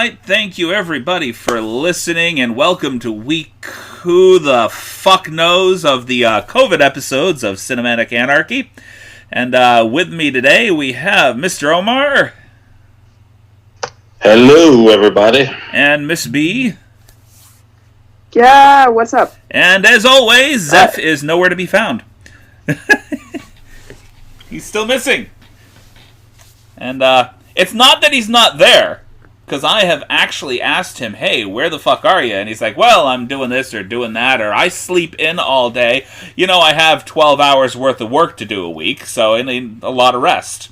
right, thank you everybody for listening, and welcome to week who the fuck knows of the COVID episodes of Cinematic Anarchy. And with me today we have Mr. Omar. Hello, everybody. And Miss B. Yeah, what's up? And as always, Zeph is nowhere to be found. He's still missing. And it's not that he's not there, because I have actually asked him, hey, where the fuck are you? And he's like, well, I'm doing this or doing that, or I sleep in all day. You know, I have 12 hours worth of work to do a week, so I need a lot of rest.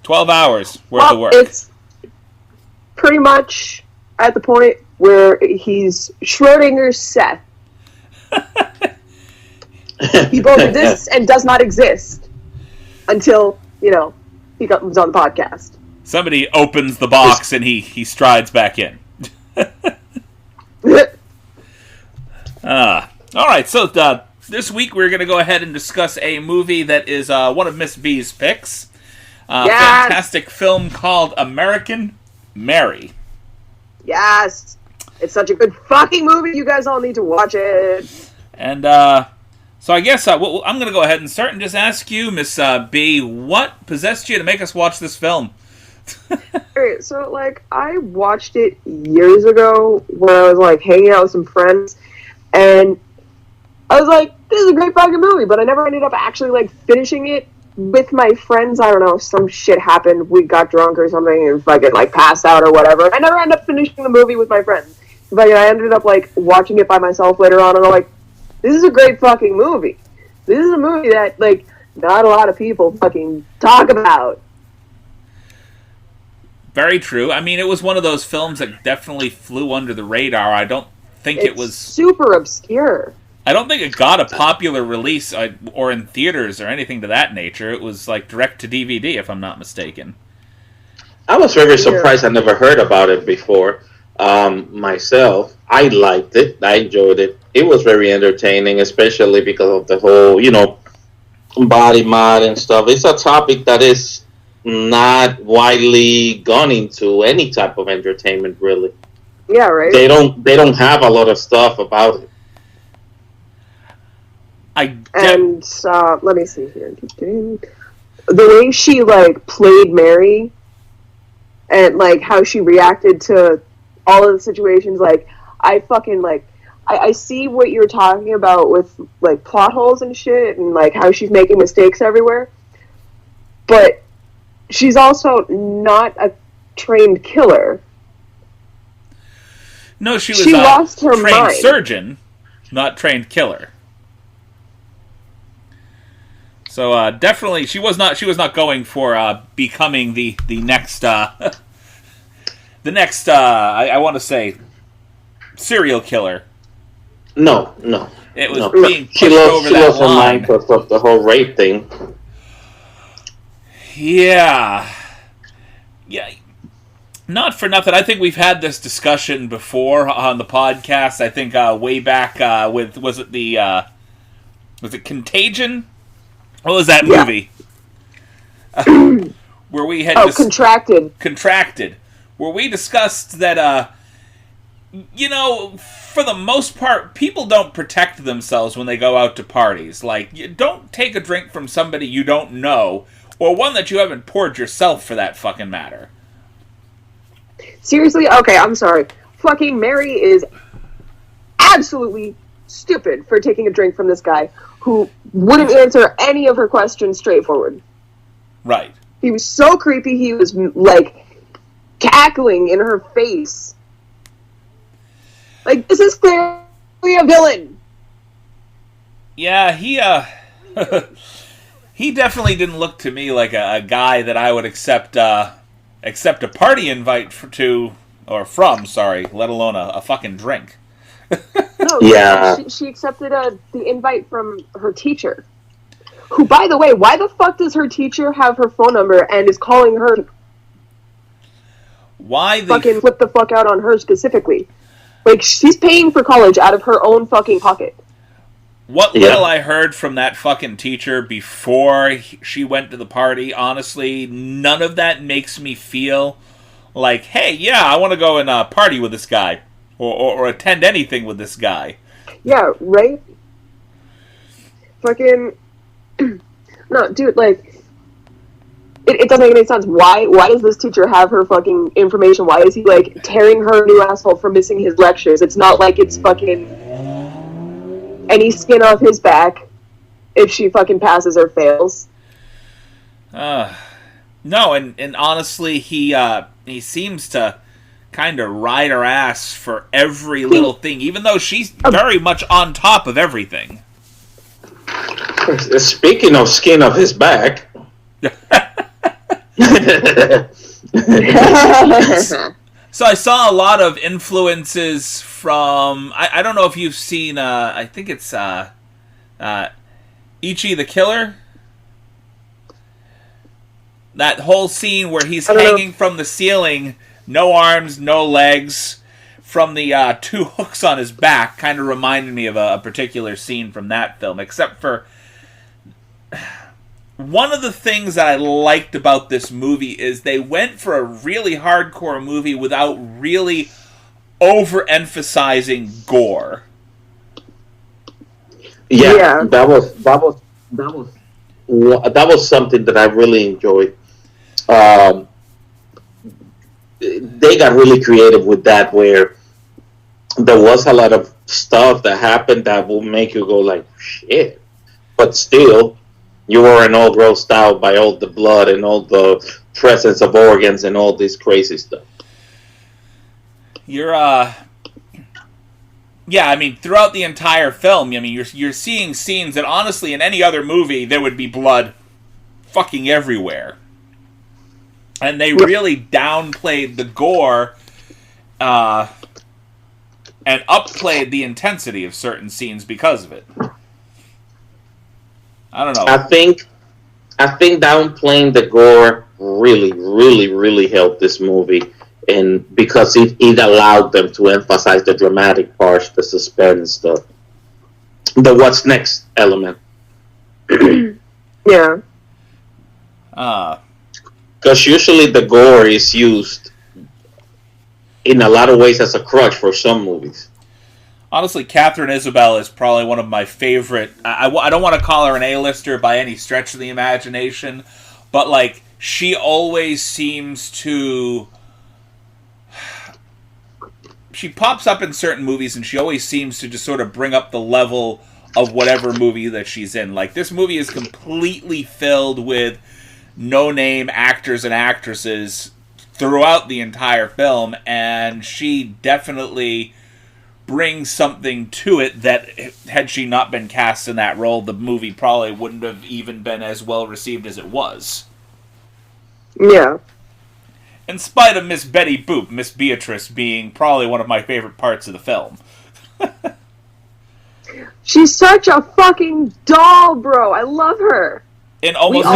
12 hours worth of work. It's pretty much at the point where he's Schrodinger's Seth. He both exists and does not exist until, you know, he comes on the podcast. Somebody opens the box and he strides back in. Alright, so this week we're going to go ahead and discuss a movie that is one of Miss B's picks. Yes. Fantastic film called American Mary. Yes. It's such a good fucking movie. You guys all need to watch it. And so I guess I'm going to go ahead and start and just ask you, Miss B, what possessed you to make us watch this film? Alright, so, like, I watched it years ago when I was, like, hanging out with some friends, and I was like, this is a great fucking movie, but I never ended up actually, like, finishing it with my friends. I don't know, some shit happened, we got drunk or something, and fucking, like, passed out or whatever. I never ended up finishing the movie with my friends. But I ended up, like, watching it by myself later on, and I'm like, this is a great fucking movie. This is a movie that, like, not a lot of people fucking talk about. Very true. I mean, it was one of those films that definitely flew under the radar. I don't think it was super obscure. I don't think it got a popular release or in theaters or anything to that nature. It was like direct to DVD, if I'm not mistaken. I was very surprised. I never heard about it before. Myself, I liked it. I enjoyed it. It was very entertaining, especially because of the whole, you know, body mod and stuff. It's a topic that is not widely gone into any type of entertainment, really. Yeah, right. They don't have a lot of stuff about it. Let me see here. The way she, like, played Mary and, like, how she reacted to all of the situations, like, I fucking, like, I see what you're talking about with, like, plot holes and shit and, like, how she's making mistakes everywhere. But she's also not a trained killer. No, she was lost her trained mind. Surgeon, not trained killer. So definitely, she was not going for becoming the next I want to say serial killer. No. It was being pushed she over that lost her line. mind because of the whole rape thing. Yeah. Not for nothing. I think we've had this discussion before on the podcast. I think way back with was it Contagion? What was that movie? Where we had Contracted. Where we discussed that you know, for the most part, people don't protect themselves when they go out to parties. Like, you don't take a drink from somebody you don't know, or one that you haven't poured yourself, for that fucking matter. Seriously? Okay, I'm sorry. Fucking Mary is absolutely stupid for taking a drink from this guy who wouldn't answer any of her questions straightforward. Right. He was so creepy, he was, like, cackling in her face. Like, this is clearly a villain. Yeah, he definitely didn't look to me like a guy that I would accept a party invite from, let alone a fucking drink. No, yeah. She accepted the invite from her teacher. Who, by the way, why the fuck does her teacher have her phone number and is calling her? Why fucking flip the fuck out on her specifically? Like, she's paying for college out of her own fucking pocket. What little I heard from that fucking teacher before she went to the party, honestly, none of that makes me feel Like, hey, yeah, I want to go and party with this guy. Or attend anything with this guy. Yeah, right? Fucking... No, dude, like... It doesn't make any sense. Why does this teacher have her fucking information? Why is he, like, tearing her new asshole for missing his lectures? It's not like it's fucking any skin off his back if she fucking passes or fails. No, and honestly, he seems to kind of ride her ass for every little thing, even though she's very much on top of everything. Speaking of skin off his back... So I saw a lot of influences from... I don't know if you've seen... I think it's... Ichi the Killer? That whole scene where he's hanging from the ceiling, no arms, no legs, from the 2 hooks on his back, kind of reminded me of a particular scene from that film, except for... One of the things that I liked about this movie is they went for a really hardcore movie without really overemphasizing gore. Yeah. That was something that I really enjoyed. They got really creative with that, where there was a lot of stuff that happened that will make you go like, shit. But still, you weren't all grossed out by all the blood and all the presence of organs and all this crazy stuff. Yeah, I mean, throughout the entire film, I mean, you're seeing scenes that honestly, in any other movie, there would be blood fucking everywhere. And they really downplayed the gore, and upplayed the intensity of certain scenes because of it. I don't know. I think downplaying the gore really, really, really helped this movie, and because it allowed them to emphasize the dramatic parts, the suspense, the what's next element. Yeah. Because usually the gore is used in a lot of ways as a crutch for some movies. Honestly, Catherine Isabelle is probably one of my favorite... I don't want to call her an A-lister by any stretch of the imagination, but, like, she always seems to... She pops up in certain movies, and she always seems to just sort of bring up the level of whatever movie that she's in. Like, this movie is completely filled with no-name actors and actresses throughout the entire film, and she definitely brings something to it that, had she not been cast in that role, the movie probably wouldn't have even been as well received as it was. Yeah. In spite of Miss Betty Boop, Miss Beatrice being probably one of my favorite parts of the film. She's such a fucking doll, bro. I love her. In almost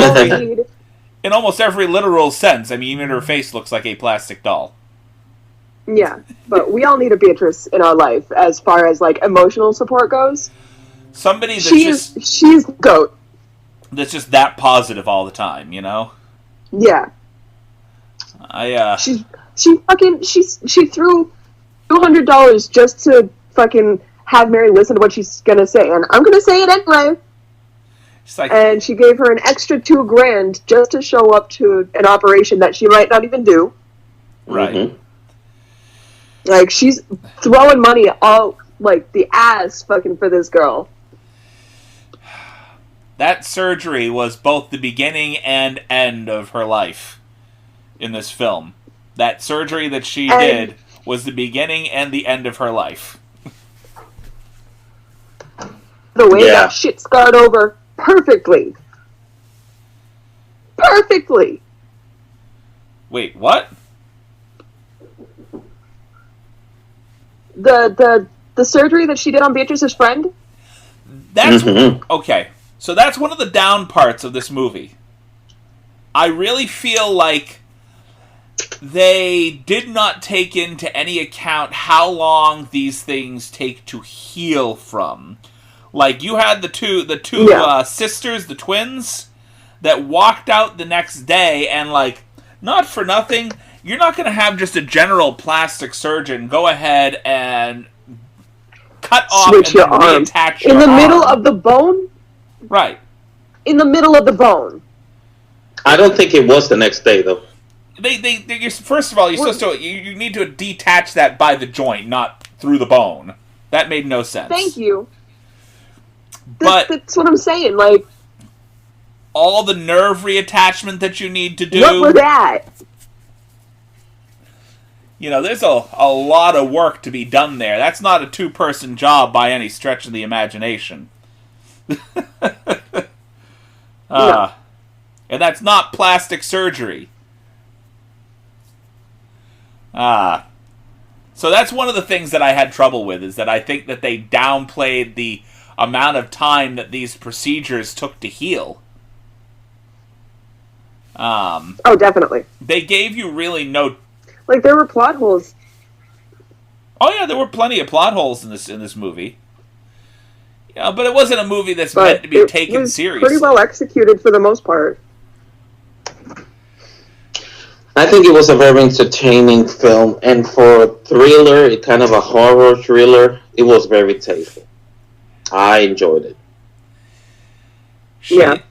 every literal sense. I mean, even her face looks like a plastic doll. Yeah, but we all need a Beatrice in our life as far as, like, emotional support goes. Somebody that's she's the GOAT. That's just that positive all the time, you know? Yeah. She threw $200 just to fucking have Mary listen to what she's gonna say, and I'm gonna say it anyway. And she gave her an extra $2,000 just to show up to an operation that she might not even do. Right. Mm-hmm. Like, she's throwing money all, like, the ass fucking for this girl. That surgery was both the beginning and end of her life in this film. That surgery that she did was the beginning and the end of her life. The way that shit scarred over perfectly. Perfectly! Wait, what? The surgery that she did on Beatrice's friend? That's... Okay, so that's one of the down parts of this movie. I really feel like they did not take into any account how long these things take to heal from. Like, you had the two sisters, the twins, that walked out the next day, and, like, not for nothing, you're not going to have just a general plastic surgeon go ahead and cut off Switch and your then arm. reattach your In the arm. middle of the bone? Right. In the middle of the bone. I don't think it was the next day, though. First of all, you're supposed to. You need to detach that by the joint, not through the bone. That made no sense. Thank you. But that's what I'm saying. Like, all the nerve reattachment that you need to do. what was that? You know, there's a lot of work to be done there. That's not a 2-person job by any stretch of the imagination. No. And that's not plastic surgery. So that's one of the things that I had trouble with, is that I think that they downplayed the amount of time that these procedures took to heal. Oh, definitely. They gave you really no... Like, there were plot holes. Oh yeah, there were plenty of plot holes in this movie. Yeah, but it wasn't a movie that's meant to be taken seriously. Pretty well executed for the most part. I think it was a very entertaining film, and for a thriller, kind of a horror thriller, it was very tasteful. I enjoyed it. Yeah.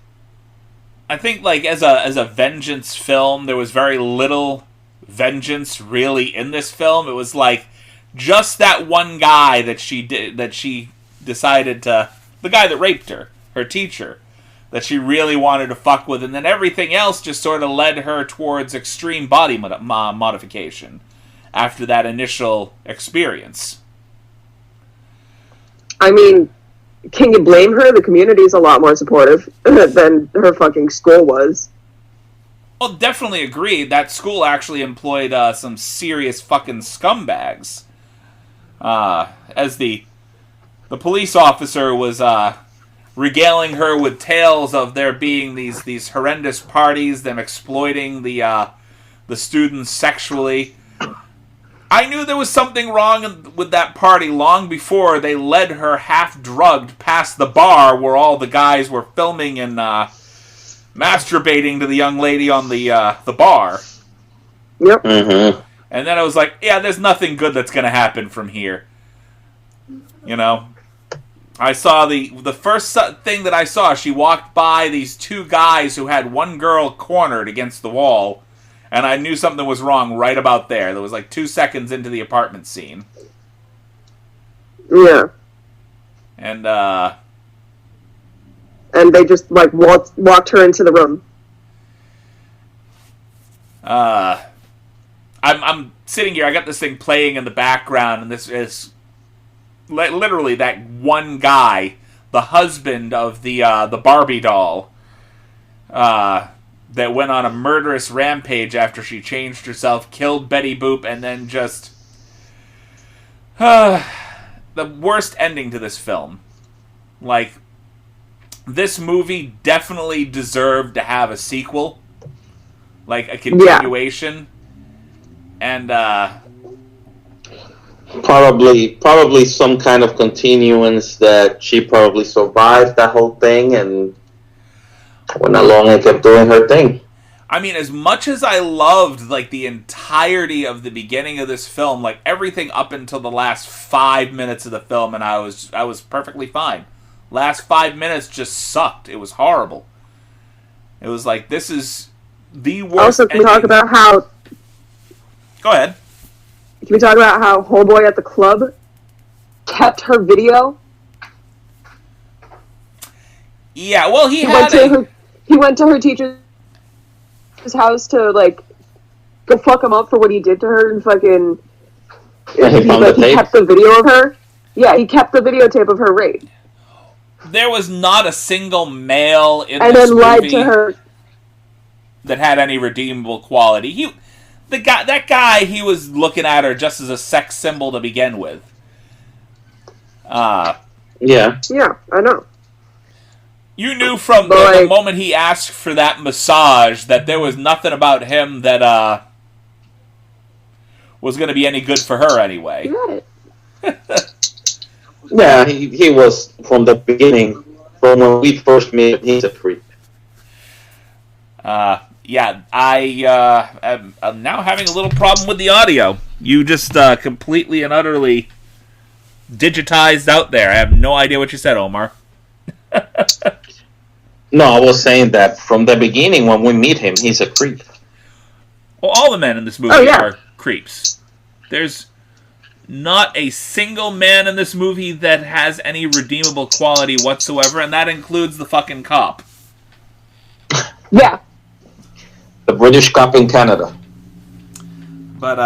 I think, like, as a vengeance film, there was very little vengeance really in this film. It was like just that one guy that she decided to, the guy that raped her teacher, that she really wanted to fuck with, and then everything else just sort of led her towards extreme body modification after that initial experience. I mean, can you blame her? The community's a lot more supportive than her fucking school was. Well, definitely agree. That school actually employed some serious fucking scumbags. As the police officer was regaling her with tales of there being these horrendous parties, them exploiting the students sexually. I knew there was something wrong with that party long before they led her half-drugged past the bar where all the guys were filming and masturbating to the young lady on the bar. Yep. Mm-hmm. And then I was like, yeah, there's nothing good that's going to happen from here. You know? I saw the first thing that I saw, she walked by these 2 guys who had one girl cornered against the wall, and I knew something was wrong right about there. There was like 2 seconds into the apartment scene. Yeah. And they just, like, walked her into the room. I'm sitting here, I got this thing playing in the background, and this is literally that one guy, the husband of the Barbie doll, that went on a murderous rampage after she changed herself, killed Betty Boop, and then just... the worst ending to this film. Like, this movie definitely deserved to have a sequel. Like, a continuation. Yeah. And, Probably some kind of continuance that she probably survived that whole thing and went along and kept doing her thing. I mean, as much as I loved, like, the entirety of the beginning of this film, like, everything up until the last 5 minutes of the film, and I was perfectly fine. Last 5 minutes just sucked. It was horrible. It was like, this is the worst Also, can we talk about how... Go ahead. Can we talk about how Homeboy at the club kept her video? Yeah, well, he went to her teacher's house to, like, go fuck him up for what he did to her, and fucking... He kept the video of her. Yeah, he kept the videotape of her rape. There was not a single male in and this then movie lied to her that had any redeemable quality. That guy, he was looking at her just as a sex symbol to begin with. Yeah. Yeah, I know. You knew from the moment he asked for that massage that there was nothing about him that was going to be any good for her anyway. You got it. Yeah, he was from the beginning. From when we first met, he's a creep. yeah, I'm now having a little problem with the audio. You just completely and utterly digitized out there. I have no idea what you said, Omar. No, I was saying that from the beginning when we meet him, he's a creep. Well, all the men in this movie are creeps. There's not a single man in this movie that has any redeemable quality whatsoever, and that includes the fucking cop. Yeah. The British cop in Canada. But,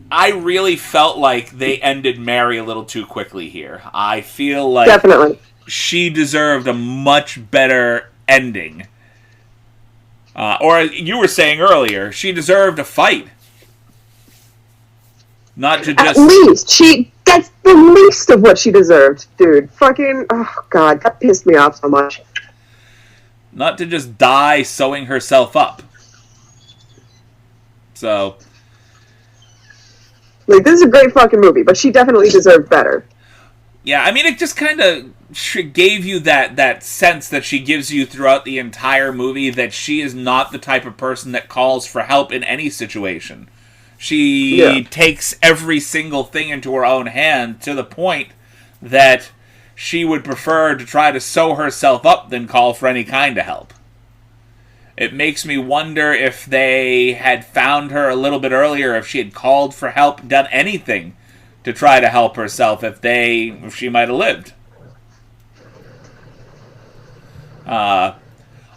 I really felt like they ended Mary a little too quickly here. I feel like Definitely. she deserved a much better ending. Or you were saying earlier, she deserved a fight. Not to just... At least. That's the least of what she deserved, dude. Fucking, oh god, that pissed me off so much. Not to just die sewing herself up. So... Like, this is a great fucking movie, but she definitely deserved better. Yeah, I mean, it just kind of gave you that sense that she gives you throughout the entire movie, that she is not the type of person that calls for help in any situation. She takes every single thing into her own hand to the point that she would prefer to try to sew herself up than call for any kind of help. It makes me wonder if they had found her a little bit earlier, if she had called for help, done anything to try to help herself, if she might have lived.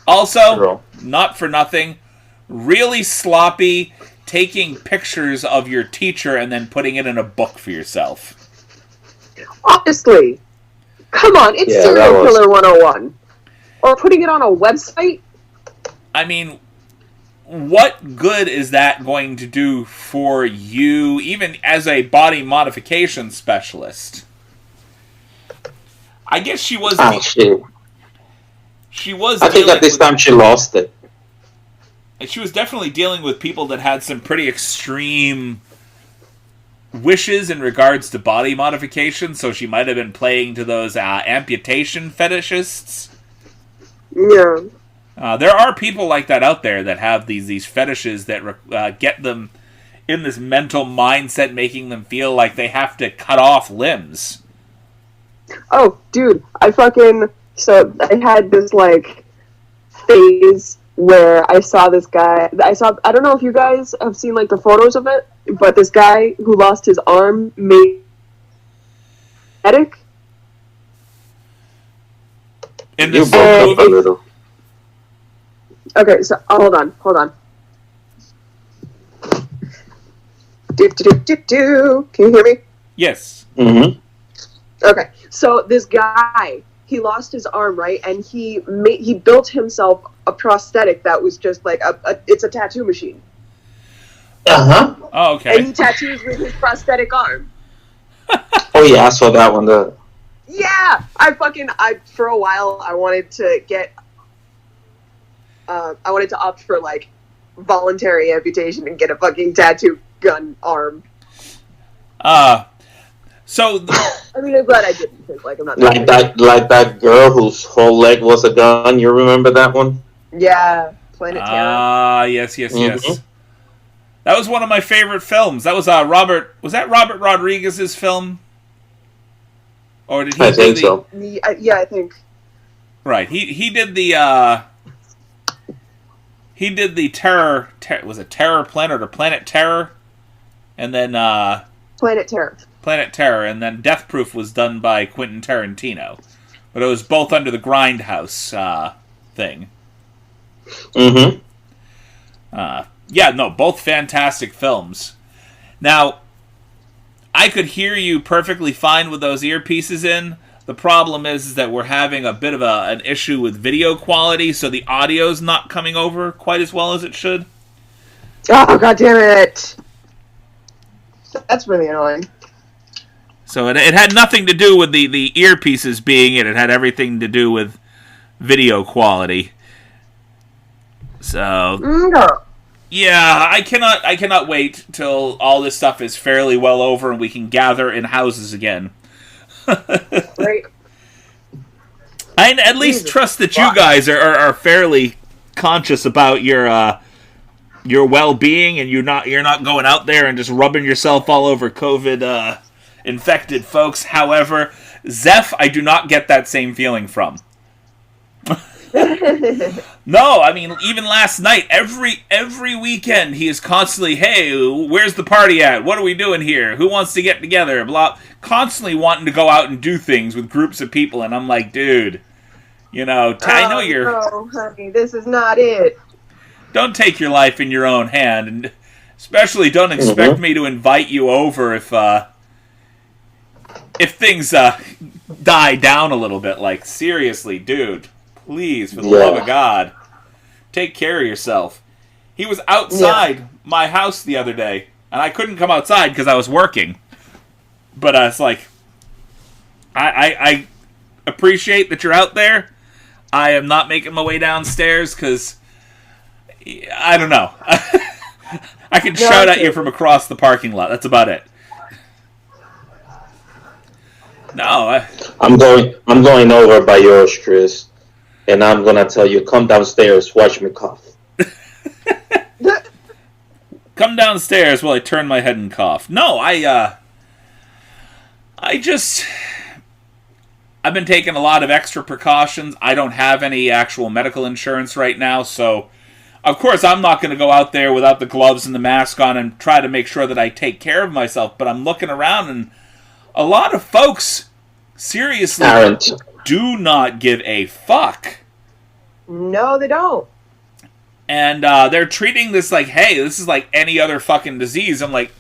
Also, not for nothing, really sloppy taking pictures of your teacher and then putting it in a book for yourself. Honestly. Come on, it's Serial Killer 101. Or putting it on a website? I mean, what good is that going to do for you, even as a body modification specialist? I guess she was... She was... I think at this time she lost it. She was definitely dealing with people that had some pretty extreme wishes in regards to body modification, so she might have been playing to those amputation fetishists. Yeah. There are people like that out there that have these fetishes that get them in this mental mindset, making them feel like they have to cut off limbs. Oh, dude, so I had this, like, phase where I saw this guy, I don't know if you guys have seen, like, the photos of it, but this guy who lost his arm made medic. In this movie? Okay, so hold on. Can you hear me? Yes. Mm-hmm. Okay, so this guy, he lost his arm, right? And he built himself a prosthetic that was just like it's a tattoo machine. Uh-huh. Oh, okay. And he tattoos with his prosthetic arm. Oh yeah, I saw that one. Yeah, for a while I wanted to get. I wanted to opt for, like, voluntary amputation and get a fucking tattoo gun arm. So... I mean, I'm glad I didn't, because, like, I'm not... Like that girl whose whole leg was a gun, you remember that one? Yeah, Planet Terror. Yes. That was one of my favorite films. That was Robert Rodriguez's film? Or did he I think so. Yeah, I think. Right, he did the... He did the was it Terror Planet or Planet Terror? And then... Planet Terror. Planet Terror, and then Death Proof was done by Quentin Tarantino. But it was both under the Grindhouse thing. Mm-hmm. Yeah, no, both fantastic films. Now, I could hear you perfectly fine with those earpieces in. The problem is that we're having a bit of an issue with video quality, so the audio's not coming over quite as well as it should. Oh, god damn it! That's really annoying. So it had nothing to do with the earpieces being it. It had everything to do with video quality. So... Yeah, I cannot wait till all this stuff is fairly well over and we can gather in houses again. Right. I at least trust that you guys are fairly conscious about your well-being, and you're not going out there and just rubbing yourself all over COVID infected folks. However, Zeph, I do not get that same feeling from. No, I mean, even last night, every weekend, he is constantly, hey, where's the party at? What are we doing here? Who wants to get together? Blah, constantly wanting to go out and do things with groups of people, and I'm like, dude, I know you're... No, honey, this is not it. Don't take your life in your own hand, and especially don't expect me to invite you over if things die down a little bit. Like, seriously, dude. Please, for the love of God, take care of yourself. He was outside my house the other day, and I couldn't come outside because I was working. But it's like, I appreciate that you're out there. I am not making my way downstairs because, I don't know. I can shout at you from across the parking lot. That's about it. No, I'm going over by yours, Chris. And I'm gonna tell you, come downstairs, watch me cough. Come downstairs while I turn my head and cough. No, I've been taking a lot of extra precautions. I don't have any actual medical insurance right now, so of course I'm not going to go out there without the gloves and the mask on and try to make sure that I take care of myself. But I'm looking around, and a lot of folks seriously do not give a fuck. No, they don't. And they're treating this like, hey, this is like any other fucking disease. I'm like,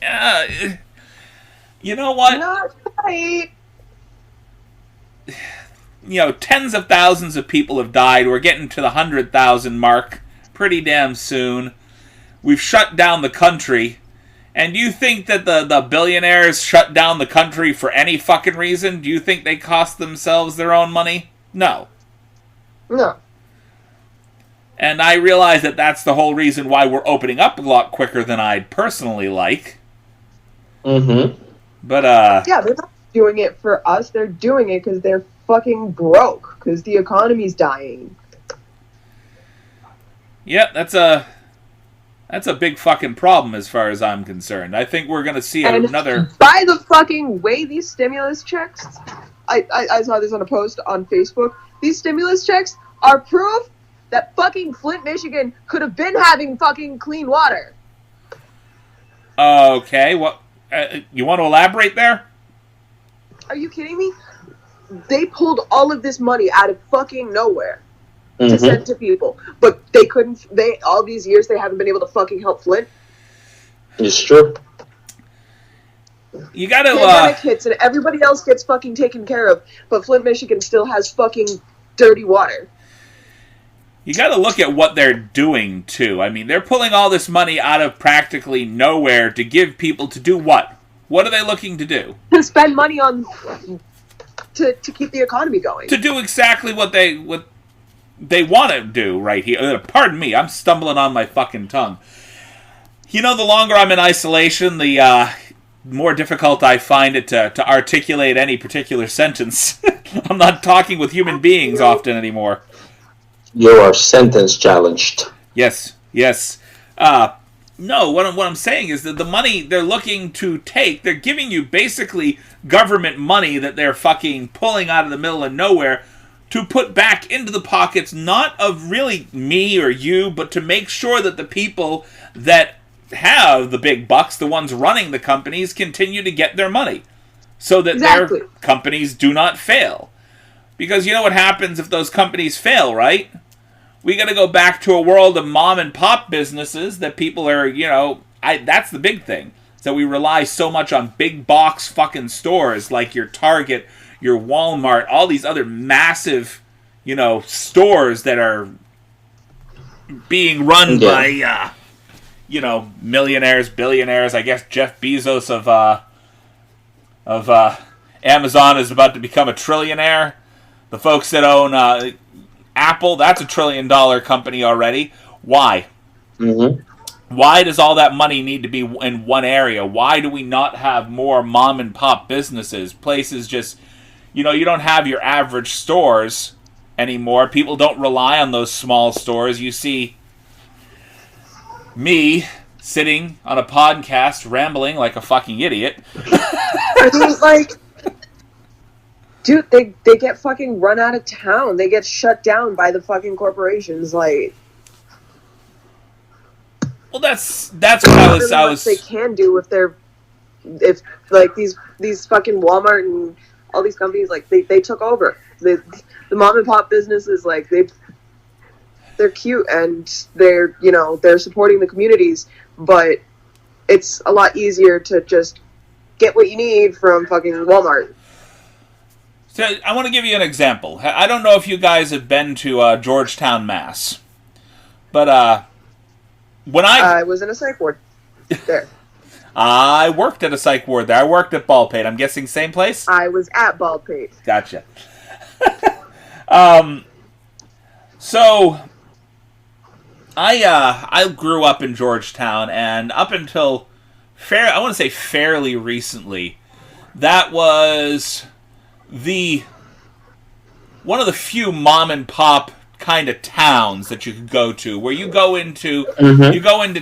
you know what? Not right. Tens of thousands of people have died. We're getting to the 100,000 mark pretty damn soon. We've shut down the country. And do you think that the billionaires shut down the country for any fucking reason? Do you think they cost themselves their own money? No. No. And I realize that that's the whole reason why we're opening up a lot quicker than I'd personally like. Mm-hmm. But, yeah, they're not doing it for us. They're doing it because they're fucking broke. Because the economy's dying. Yeah, that's a big fucking problem as far as I'm concerned. I think we're going to see another... By the fucking way, these stimulus checks... I saw this on a post on Facebook. These stimulus checks are proof that fucking Flint, Michigan could have been having fucking clean water. Okay, what? You want to elaborate there? Are you kidding me? They pulled all of this money out of fucking nowhere to send to people. But they couldn't, all these years they haven't been able to fucking help Flint. It's true. You gotta, pandemic hits and everybody else gets fucking taken care of, but Flint, Michigan still has fucking dirty water. You gotta look at what they're doing, too. I mean, they're pulling all this money out of practically nowhere to give people to do what? What are they looking to do? To spend money on... To keep the economy going. To do exactly what they want to do right here. Pardon me, I'm stumbling on my fucking tongue. The longer I'm in isolation, the more difficult I find it to articulate any particular sentence. I'm not talking with human beings often anymore. You are sentence challenged. Yes. No, what I'm saying is that the money they're looking to take, they're giving you basically government money that they're fucking pulling out of the middle of nowhere to put back into the pockets, not of really me or you, but to make sure that the people that have the big bucks, the ones running the companies, continue to get their money. So that their companies do not fail. Because you know what happens if those companies fail, right? We got to go back to a world of mom and pop businesses that people are, that's the big thing. So we rely so much on big box fucking stores like your Target, your Walmart, all these other massive, stores that are being run by, millionaires, billionaires. I guess Jeff Bezos of Amazon is about to become a trillionaire. The folks that own Apple, that's $1 trillion company already. Why? Mm-hmm. Why does all that money need to be in one area? Why do we not have more mom and pop businesses? Places just, you don't have your average stores anymore. People don't rely on those small stores. You see me sitting on a podcast rambling like a fucking idiot. I mean, like, dude, they get fucking run out of town. They get shut down by the fucking corporations. Like, well, that's what I was. They can do if like these fucking Walmart and all these companies, like they took over the mom and pop businesses. Like they're cute and they're supporting the communities, but it's a lot easier to just get what you need from fucking Walmart. So I want to give you an example. I don't know if you guys have been to Georgetown, Mass, but when I was in a psych ward there. I worked at a psych ward there. I worked at Baldpate. I'm guessing same place? I was at Baldpate. Gotcha. So I grew up in Georgetown, and up until I want to say fairly recently, that was one of the few mom and pop kind of towns that you could go to, where you go into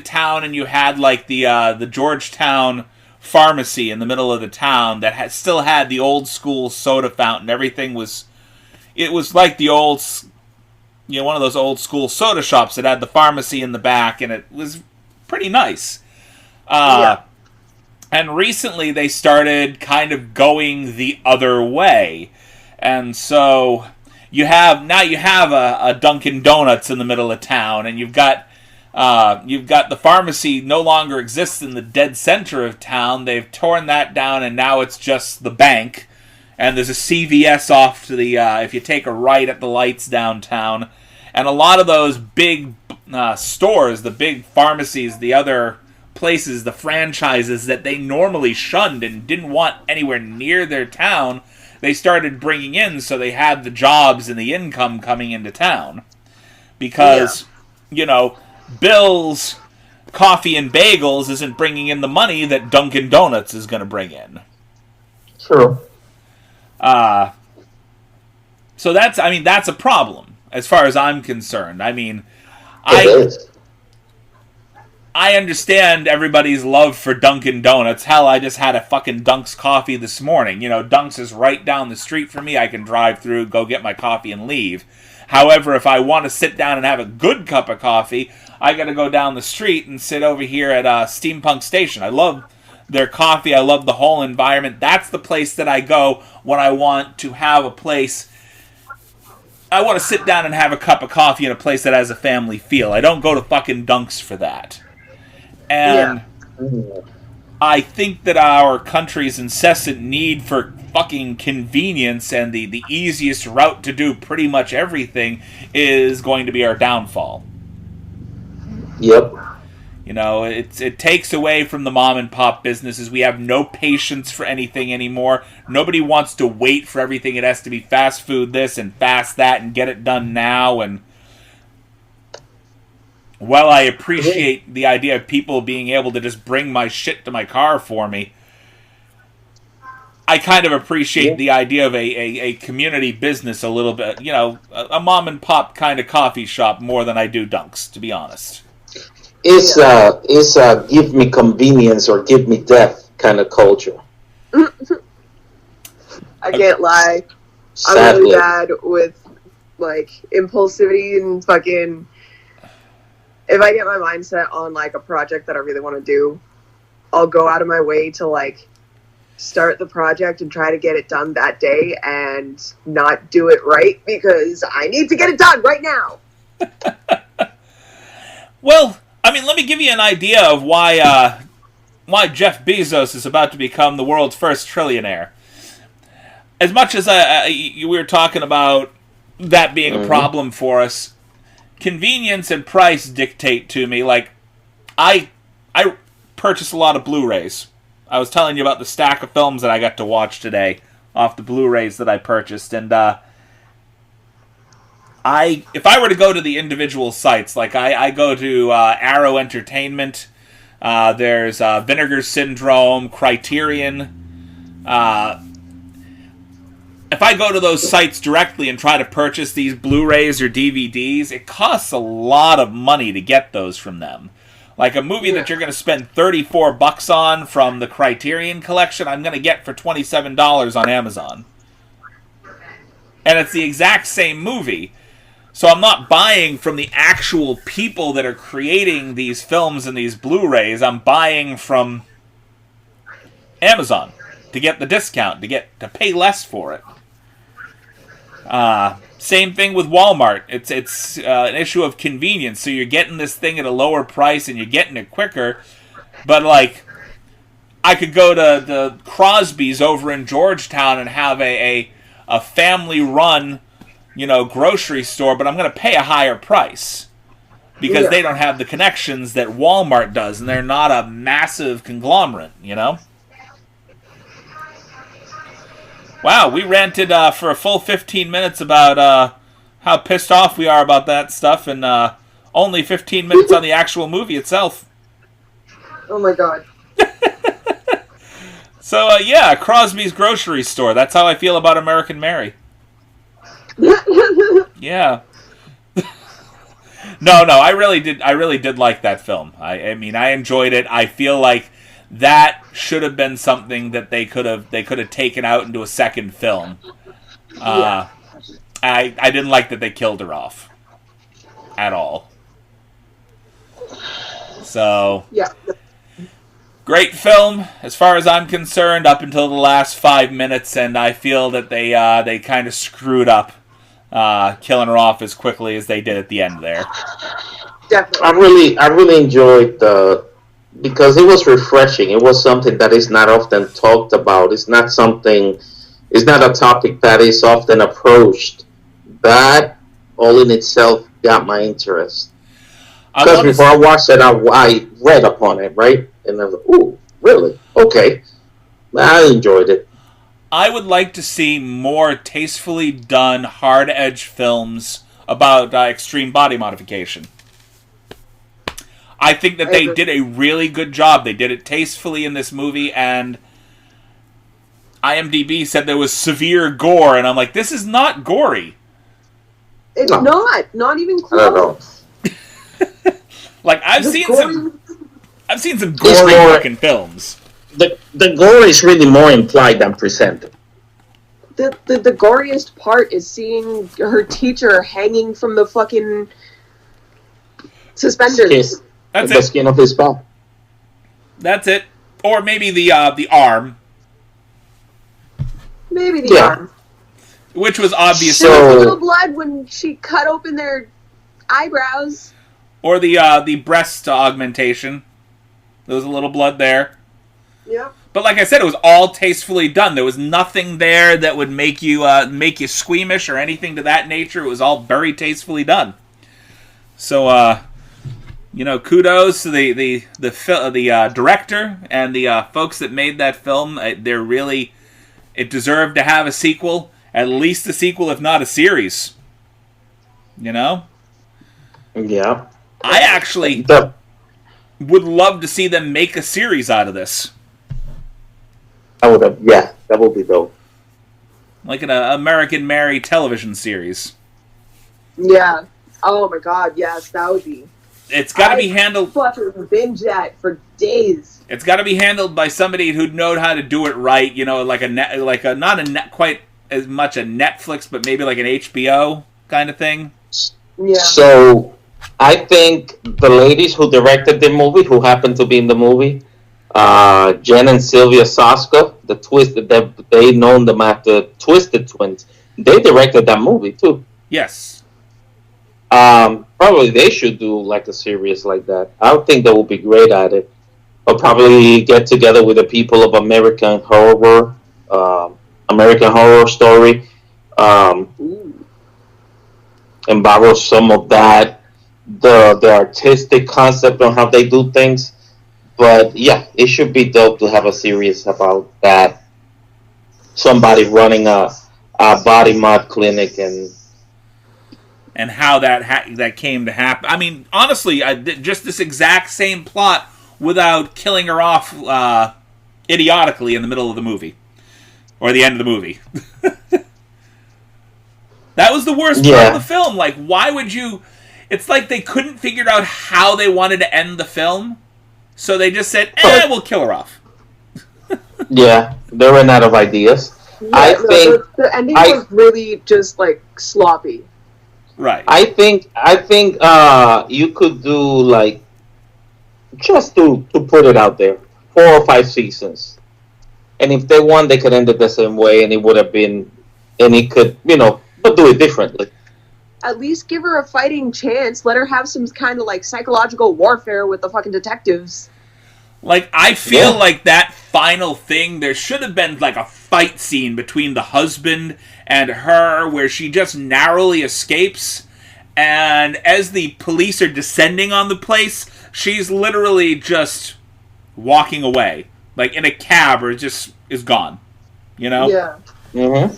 town and you had like the Georgetown pharmacy in the middle of the town that still had the old school soda fountain. Everything was like the old, one of those old school soda shops that had the pharmacy in the back, and it was pretty nice. And recently they started kind of going the other way, and so you have a Dunkin' Donuts in the middle of town, and you've got the pharmacy no longer exists in the dead center of town. They've torn that down, and now it's just the bank. And there's a CVS off to the if you take a right at the lights downtown, and a lot of those big stores, the big pharmacies, the other places, the franchises that they normally shunned and didn't want anywhere near their town, they started bringing in, so they had the jobs and the income coming into town. Because, Bill's Coffee and Bagels isn't bringing in the money that Dunkin' Donuts is going to bring in. True. So that's a problem, as far as I'm concerned. I mean, I understand everybody's love for Dunkin' Donuts. Hell, I just had a fucking Dunk's coffee this morning. Dunk's is right down the street from me. I can drive through, go get my coffee, and leave. However, if I want to sit down and have a good cup of coffee, I gotta go down the street and sit over here at Steampunk Station. I love their coffee. I love the whole environment. That's the place that I go when I want to have a place. I want to sit down and have a cup of coffee in a place that has a family feel. I don't go to fucking Dunk's for that. And I think that our country's incessant need for fucking convenience and the easiest route to do pretty much everything is going to be our downfall. Yep. It takes away from the mom and pop businesses. We have no patience for anything anymore. Nobody wants to wait for everything. It has to be fast food this and fast that and get it done now. And while I appreciate the idea of people being able to just bring my shit to my car for me, I kind of appreciate the idea of a community business a little bit. A mom and pop kind of coffee shop more than I do Dunk's, to be honest. It's give me convenience or give me death kind of culture. I can't lie. Sadly. I'm really bad with like impulsivity and fucking. If I get my mindset on like a project that I really want to do, I'll go out of my way to like start the project and try to get it done that day and not do it right because I need to get it done right now. Well, let me give you an idea of why Jeff Bezos is about to become the world's first trillionaire. As much as we were talking about that being a problem for us, convenience and price dictate to me. Like, I purchase a lot of Blu-rays. I was telling you about the stack of films that I got to watch today off the Blu-rays that I purchased, and if I were to go to the individual sites, like I go to Arrow Entertainment, there's Vinegar Syndrome, Criterion, if I go to those sites directly and try to purchase these Blu-rays or DVDs, it costs a lot of money to get those from them. Like a movie that you're going to spend $34 on from the Criterion Collection, I'm going to get for $27 on Amazon. And it's the exact same movie. So I'm not buying from the actual people that are creating these films and these Blu-rays. I'm buying from Amazon to get the discount, to pay less for it. Same thing with Walmart. It's an issue of convenience. So you're getting this thing at a lower price and you're getting it quicker. But like, I could go to the Crosby's over in Georgetown and have a family-run, grocery store, but I'm going to pay a higher price because they don't have the connections that Walmart does, and they're not a massive conglomerate, Wow, we ranted for a full 15 minutes about how pissed off we are about that stuff, and only 15 minutes on the actual movie itself. Oh my god. So, Crosby's Grocery Store. That's how I feel about American Mary. Yeah. No, I really did like that film. I mean, I enjoyed it. I feel like that should have been something that they could have taken out into a second film. I didn't like that they killed her off at all. So great film as far as I'm concerned up until the last 5 minutes, and I feel that they kind of screwed up killing her off as quickly as they did at the end there. Definitely. I really enjoyed because it was refreshing. It was something that is not often talked about. It's not a topic that is often approached. That all in itself got my interest. Because before I watched it, I read upon it, right? And I was like, ooh, really? Okay. I enjoyed it. I would like to see more tastefully done hard-edge films about extreme body modification. I think that they did a really good job. They did it tastefully in this movie, and IMDb said there was severe gore, and I'm like, this is not gory. It's not even close. Like, I've seen some gory fucking films. The gore is really more implied than presented. The goriest part is seeing her teacher hanging from the fucking suspenders. That's the skin of his back. That's it. Or maybe the arm. Maybe the arm. Which was obviously... There was a little blood when she cut open their eyebrows. Or the breast augmentation. There was a little blood there. Yeah. But like I said, it was all tastefully done. There was nothing there that would make you squeamish or anything to that nature. It was all very tastefully done. So, kudos to the director and the folks that made that film. It deserved to have a sequel, at least a sequel, if not a series. Yeah. I actually would love to see them make a series out of this. That would be dope. Like an American Mary television series. Yeah. Oh my god, yes, that would be. It's got to be handled. Fucking binge that for days. It's got to be handled by somebody who'd know how to do it right. Not quite as much a Netflix, but maybe like an HBO kind of thing. Yeah. So, I think the ladies who directed the movie, who happened to be in the movie, Jen and Sylvia Soska, they known them as the Twisted Twins. They directed that movie too. Yes. Probably they should do like a series like that. I would think they would be great at it. Or probably get together with the people of American Horror Story, and borrow some of that, the artistic concept on how they do things. But yeah, it should be dope to have a series about that. Somebody running a body mod clinic and how that came to happen. I mean, honestly, just this exact same plot without killing her off idiotically in the middle of the movie or the end of the movie. That was the worst part of the film. Like, why would you... It's like they couldn't figure out how they wanted to end the film, so they just said, we'll kill her off. Yeah, they ran out of ideas. Yeah, I think the ending was really just, like, sloppy. Right. I think you could do, like, just to put it out there, 4 or 5 seasons. And if they won, they could end it the same way, and it would have been... And it could, but do it differently. At least give her a fighting chance. Let her have some kind of, like, psychological warfare with the fucking detectives. Like, I feel like that final thing, there should have been, like, a fight scene between the husband and her where she just narrowly escapes, and as the police are descending on the place, she's literally just walking away. Like, in a cab, or just is gone. You know? Yeah. Mm-hmm.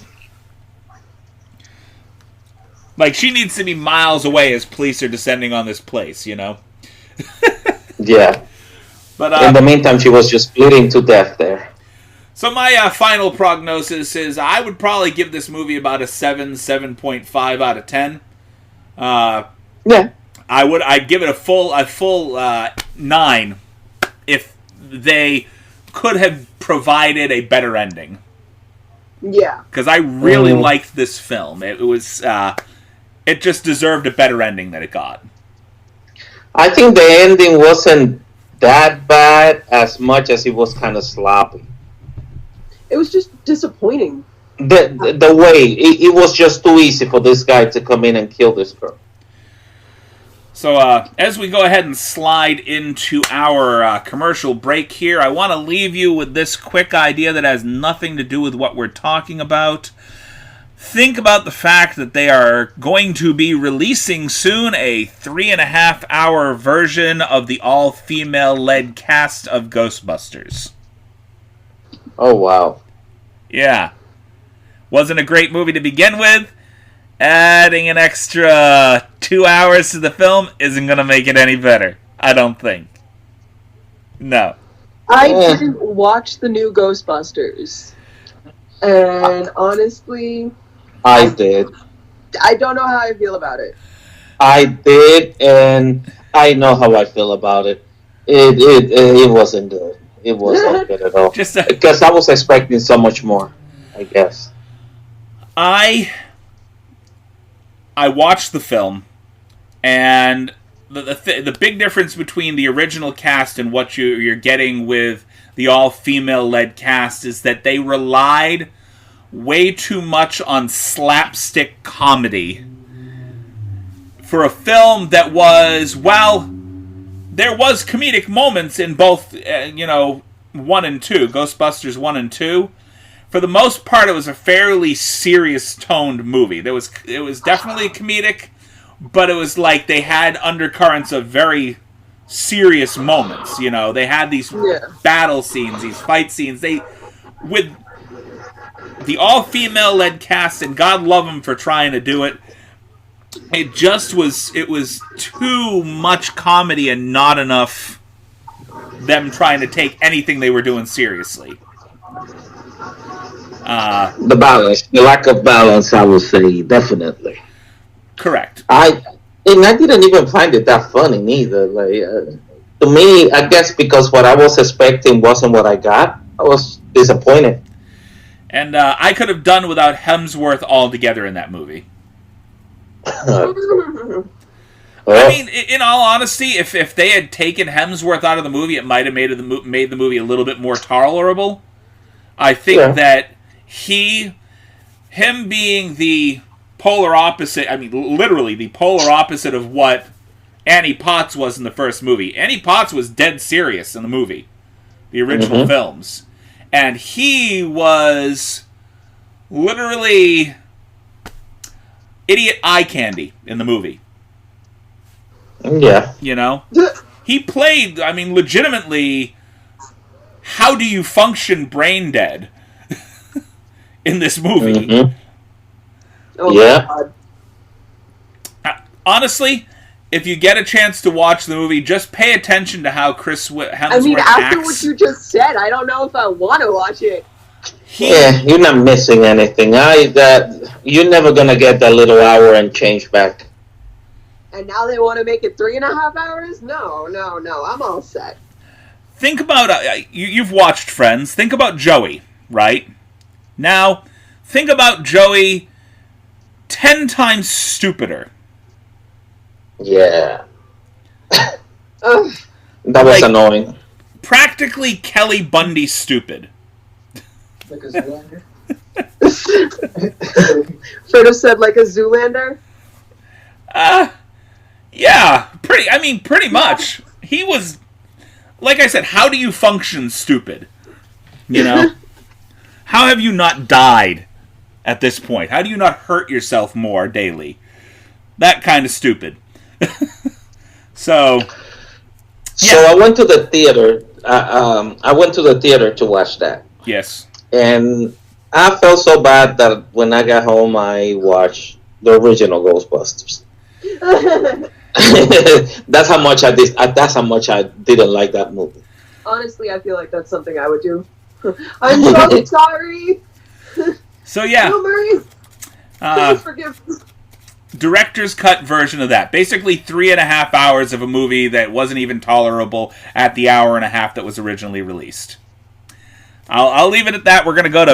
Like, she needs to be miles away as police are descending on this place, Yeah. But in the meantime, she was just bleeding to death there. So my final prognosis is I would probably give this movie about a 7.5 out of 10. I'd give it a full 9 if they could have provided a better ending. Yeah. Because I really liked this film. It was it just deserved a better ending than it got. I think the ending wasn't that bad as much as it was kind of sloppy. It was just disappointing. The way it was just too easy for this guy to come in and kill this girl. So as we go ahead and slide into our commercial break here, I want to leave you with this quick idea that has nothing to do with what we're talking about. Think about the fact that they are going to be releasing soon a 3.5-hour version of the all-female-led cast of Ghostbusters. Oh, wow. Yeah. Wasn't a great movie to begin with. Adding an extra 2 hours to the film isn't going to make it any better. I don't think. No. I didn't watch the new Ghostbusters. And honestly... I did. I don't know how I feel about it. I did, and I know how I feel about it. It wasn't good. It wasn't good at all. Because I was expecting so much more, I guess. I watched the film, and the big difference between the original cast and what you're getting with the all-female-led cast is that they relied way too much on slapstick comedy for a film that was, there was comedic moments in both, 1 and 2, Ghostbusters 1 and 2. For the most part, it was a fairly serious-toned movie. It was definitely comedic, but it was like they had undercurrents of very serious moments. They had these battle scenes, these fight scenes. With the all-female-led cast, and God love them for trying to do it, it was too much comedy and not enough them trying to take anything they were doing seriously. The lack of balance, I would say, definitely. Correct. I didn't even find it that funny neither. Like, to me, I guess because what I was expecting wasn't what I got, I was disappointed. And I could have done without Hemsworth altogether in that movie. I mean, in all honesty, if they had taken Hemsworth out of the movie, it might have made the movie a little bit more tolerable. I think that him being the polar opposite, I mean, literally the polar opposite of what Annie Potts was in the first movie. Annie Potts was dead serious in the movie, the original films. And he was literally idiot eye candy in the movie. Yeah. He played, I mean, legitimately, how do you function brain dead in this movie? Oh, God. Honestly, if you get a chance to watch the movie, just pay attention to how Chris Hemsworth after acts. what you just said, I don't know if I want to watch it. Yeah, you're not missing anything. You're never gonna get that little hour and change back. And now they want to make it 3.5 hours? No. I'm all set. Think about you've watched Friends. Think about Joey, right? Now, think about Joey 10 times stupider. Yeah. That was annoying. Practically Kelly Bundy stupid. Like a Zoolander? Fredo said like a Zoolander? Yeah, pretty much. He was, like I said, how do you function stupid? You know? How have you not died at this point? How do you not hurt yourself more daily? That kind of stupid. So I went to the theater. I went to the theater to watch that. Yes. And I felt so bad that when I got home, I watched the original Ghostbusters. That's how much I did. That's how much I didn't like that movie. Honestly, I feel like that's something I would do. I'm so sorry. So yeah, Bill Murray, please forgive me. Director's cut version of that. Basically 3.5 hours of a movie that wasn't even tolerable at the hour and a half that was originally released. I'll leave it at that. We're gonna go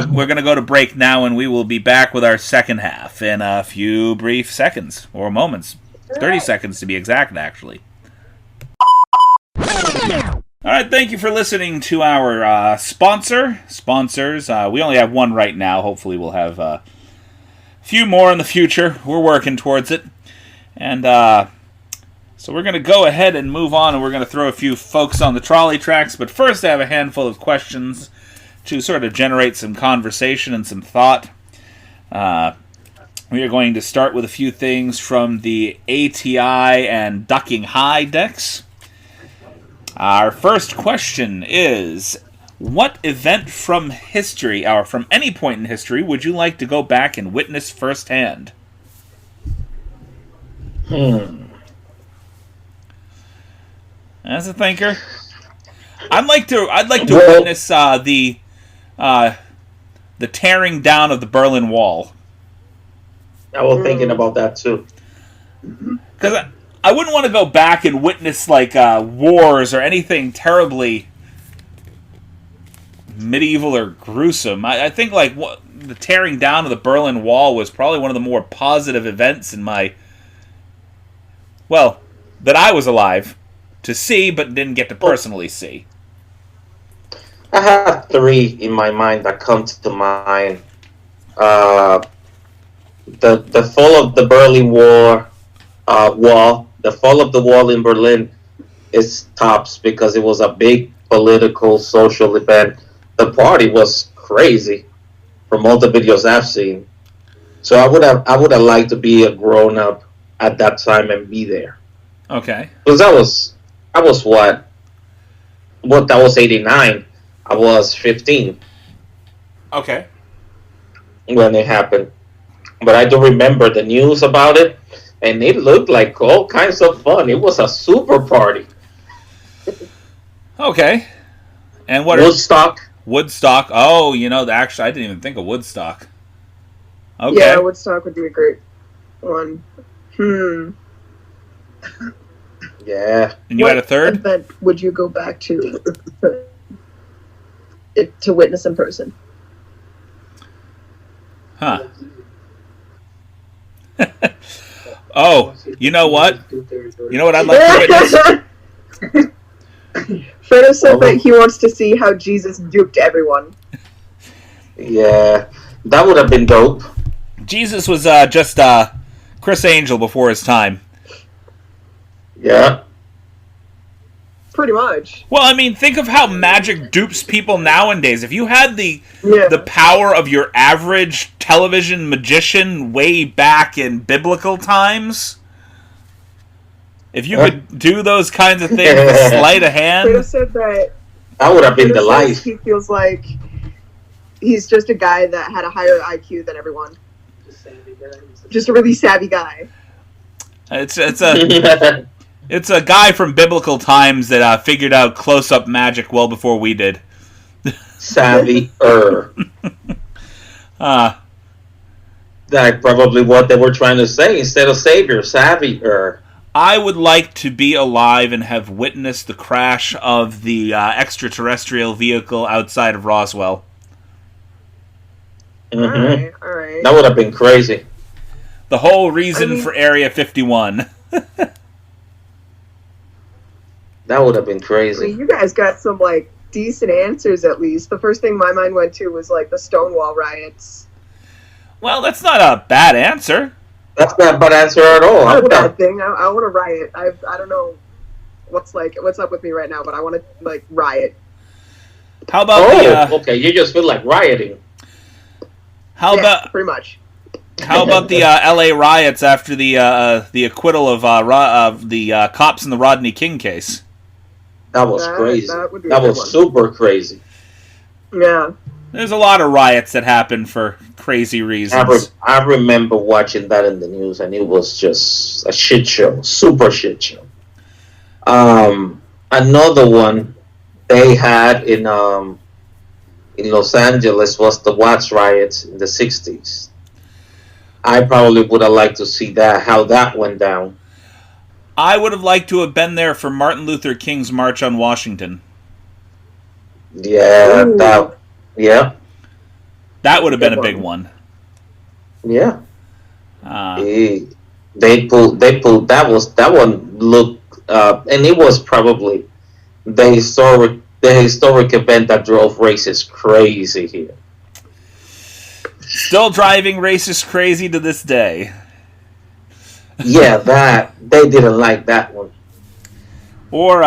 to break now, and we will be back with our second half in a few brief seconds or moments, 30 seconds to be exact, actually. All right, thank you for listening to our sponsors. We only have one right now. Hopefully, we'll have a few more in the future. We're working towards it, and so we're gonna go ahead and move on, and we're gonna throw a few folks on the trolley tracks. But first, I have a handful of questions to sort of generate some conversation and some thought. We are going to start with a few things from the ATI and Ducking High decks. Our first question is, what event from history, or from any point in history, would you like to go back and witness firsthand? As a thinker, I'd like to witness the tearing down of the Berlin Wall. I was thinking about that too. Because I wouldn't want to go back and witness like wars or anything terribly medieval or gruesome. I think like the tearing down of the Berlin Wall was probably one of the more positive events in that I was alive to see, but didn't get to personally see. I have three in my mind that come to mind. The fall of the Berlin Wall, the fall of the wall in Berlin is tops because it was a big political, social event. The party was crazy from all the videos I've seen. So I would have liked to be a grown up at that time and be there. Okay. Because I was what that was 89. I was 15. Okay. When it happened. But I do remember the news about it, and it looked like all kinds of fun. It was a super party. Okay. And what Woodstock? Woodstock. Oh, actually, I didn't even think of Woodstock. Okay. Yeah, Woodstock would be a great one. Yeah. And you had a third? Event would you go back to witness in person? Huh. Oh, you know what? You know what I'd like to witness? Fredo said that he wants to see how Jesus duped everyone. Yeah, that would have been dope. Jesus was just Chris Angel before his time. Yeah. Pretty much. Well, I mean, think of how magic dupes people nowadays. If you had the power of your average television magician way back in biblical times, if you could do those kinds of things with sleight of hand... Fredo said that would have been the life. He feels like he's just a guy that had a higher IQ than everyone. Just a really savvy guy. It's a guy from biblical times that figured out close-up magic well before we did. Savvy-er. That's probably what they were trying to say. Instead of savior, savior. I would like to be alive and have witnessed the crash of the extraterrestrial vehicle outside of Roswell. Mm-hmm. All right. That would have been crazy. The whole reason for Area 51. That would have been crazy. You guys got some, like, decent answers, at least. The first thing my mind went to was, like, the Stonewall riots. Well, that's not a bad answer. That's not a bad answer at all. Not a bad thing. I want to riot. I don't know what's up with me right now, but I want to, like, riot. How about okay, you just feel like rioting. Pretty much. How about the L.A. riots after the acquittal of the cops in the Rodney King case? That was crazy. That was super crazy. Yeah. There's a lot of riots that happen for crazy reasons. I remember watching that in the news, and it was just a shit show. Super shit show. Another one they had in Los Angeles was the Watts riots in the 60s. I probably would have liked to see how that went down. I would have liked to have been there for Martin Luther King's March on Washington. Yeah, that would have been a big one. Yeah. They pulled that one looked and it was probably the historic event that drove racists crazy here. Still driving racists crazy to this day. Yeah, that they didn't like that one. Or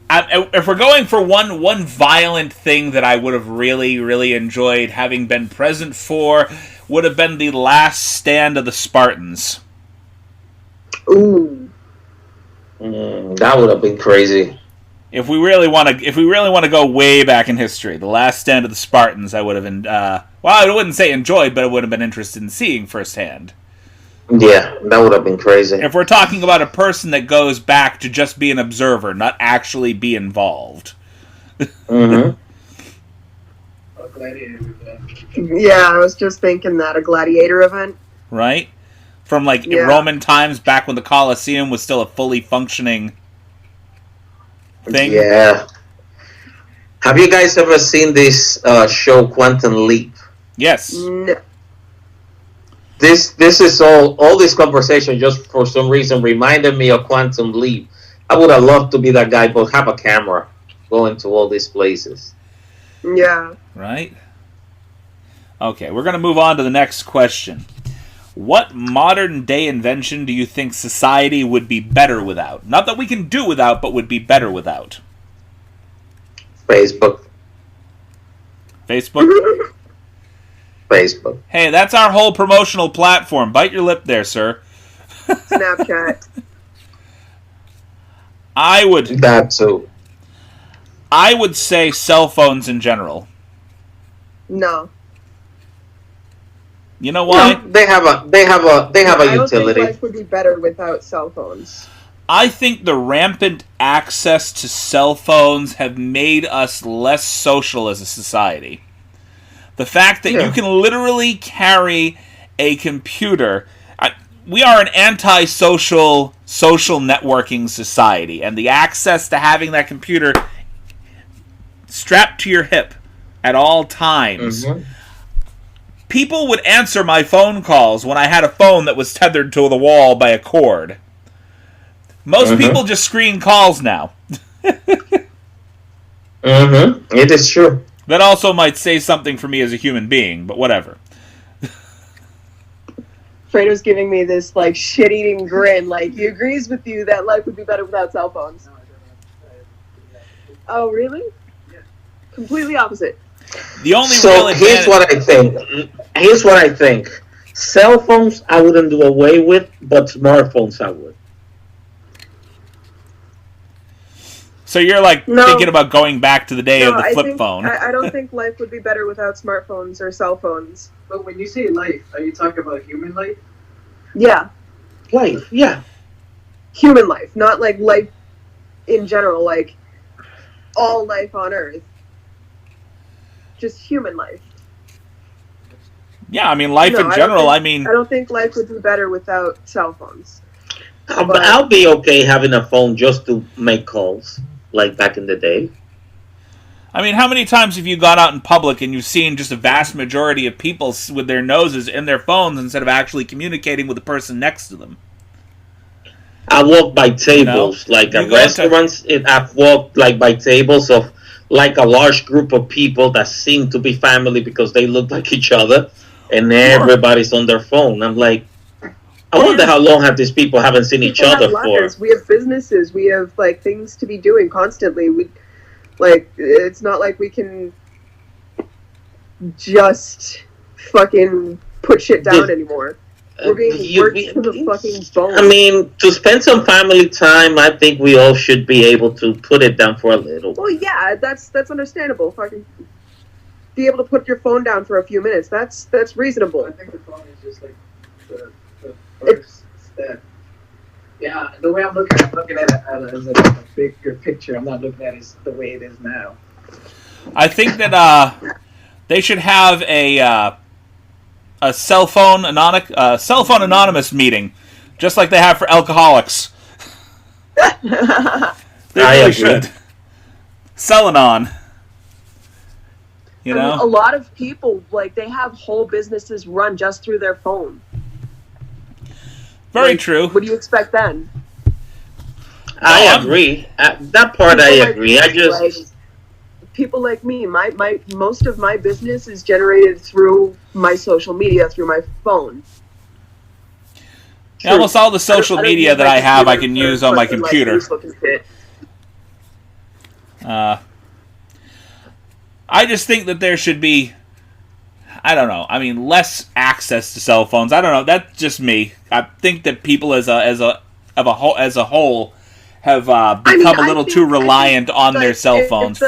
if we're going for one violent thing that I would have really, really enjoyed having been present for, would have been the last stand of the Spartans. Ooh, that would have been crazy. If we really want to go way back in history, the last stand of the Spartans, I would have I wouldn't say enjoyed, but I would have been interested in seeing firsthand. Yeah, that would have been crazy. If we're talking about a person that goes back to just be an observer, not actually be involved. Mm-hmm. A gladiator event. Yeah, I was just thinking that, a gladiator event. Right? From Roman times, back when the Colosseum was still a fully functioning thing. Yeah. Have you guys ever seen this show Quantum Leap? Yes. No. This is all this conversation just for some reason reminded me of Quantum Leap. I would have loved to be that guy, but have a camera going to all these places. Yeah. Right? Okay, we're going to move on to the next question. What modern day invention do you think society would be better without? Not that we can do without, but would be better without. Facebook. Facebook? Facebook. Hey, that's our whole promotional platform. Bite your lip there, sir. Snapchat. That too. I would say cell phones in general. No. You know why? No, they have a utility. I don't think life would be better without cell phones. I think the rampant access to cell phones have made us less social as a society. The fact that you can literally carry a computer. We are an anti-social networking society, and the access to having that computer strapped to your hip at all times. Mm-hmm. People would answer my phone calls when I had a phone that was tethered to the wall by a cord. Most people just screen calls now. It is true. That also might say something for me as a human being, but whatever. Fredo's giving me this, like, shit-eating grin. Like, he agrees with you that life would be better without cell phones. Oh, really? Yeah. Completely opposite. The only so here's what I think. Cell phones I wouldn't do away with, but smartphones I would. So you're thinking about going back to the day of the flip phone. I don't think life would be better without smartphones or cell phones. But when you say life, are you talking about human life? Yeah. Life, yeah. Human life, not like life in general, like all life on Earth. Just human life. Yeah, I mean, life in general, I mean... I don't think life would be better without cell phones. I'll be okay having a phone just to make calls, like back in the day. I mean, how many times have you gone out in public and you've seen just a vast majority of people with their noses in their phones instead of actually communicating with the person next to them? I walk by tables, like at restaurants. I've walked like by tables of like a large group of people that seem to be family because they look like each other, and everybody's on their phone. I'm like, I wonder how long have these people haven't seen each other for. We have businesses. We have like things to be doing constantly. It's not like we can just fucking put shit down anymore. We're being worked to the fucking bone. I mean, to spend some family time, I think we all should be able to put it down for a little. Well, yeah, that's understandable. Fucking be able to put your phone down for a few minutes. That's reasonable. I think the phone is just like the first step. Yeah, the way I'm looking at it as a bigger picture. I'm not looking at it as the way it is now. I think that they should have a cell phone anonymous meeting, just like they have for alcoholics. They really should. Sell-anon. You know, a lot of people they have whole businesses run just through their phone. Very true. What do you expect then? I agree. That part I agree. I just people like me, my most of my business is generated through my social media, through my phone. Yeah, almost all the social media that I have, I can use on my computer. I just think that there should be, I don't know, I mean, less access to cell phones. I don't know, that's just me. I think that people as a whole have become a little too reliant on their cell phones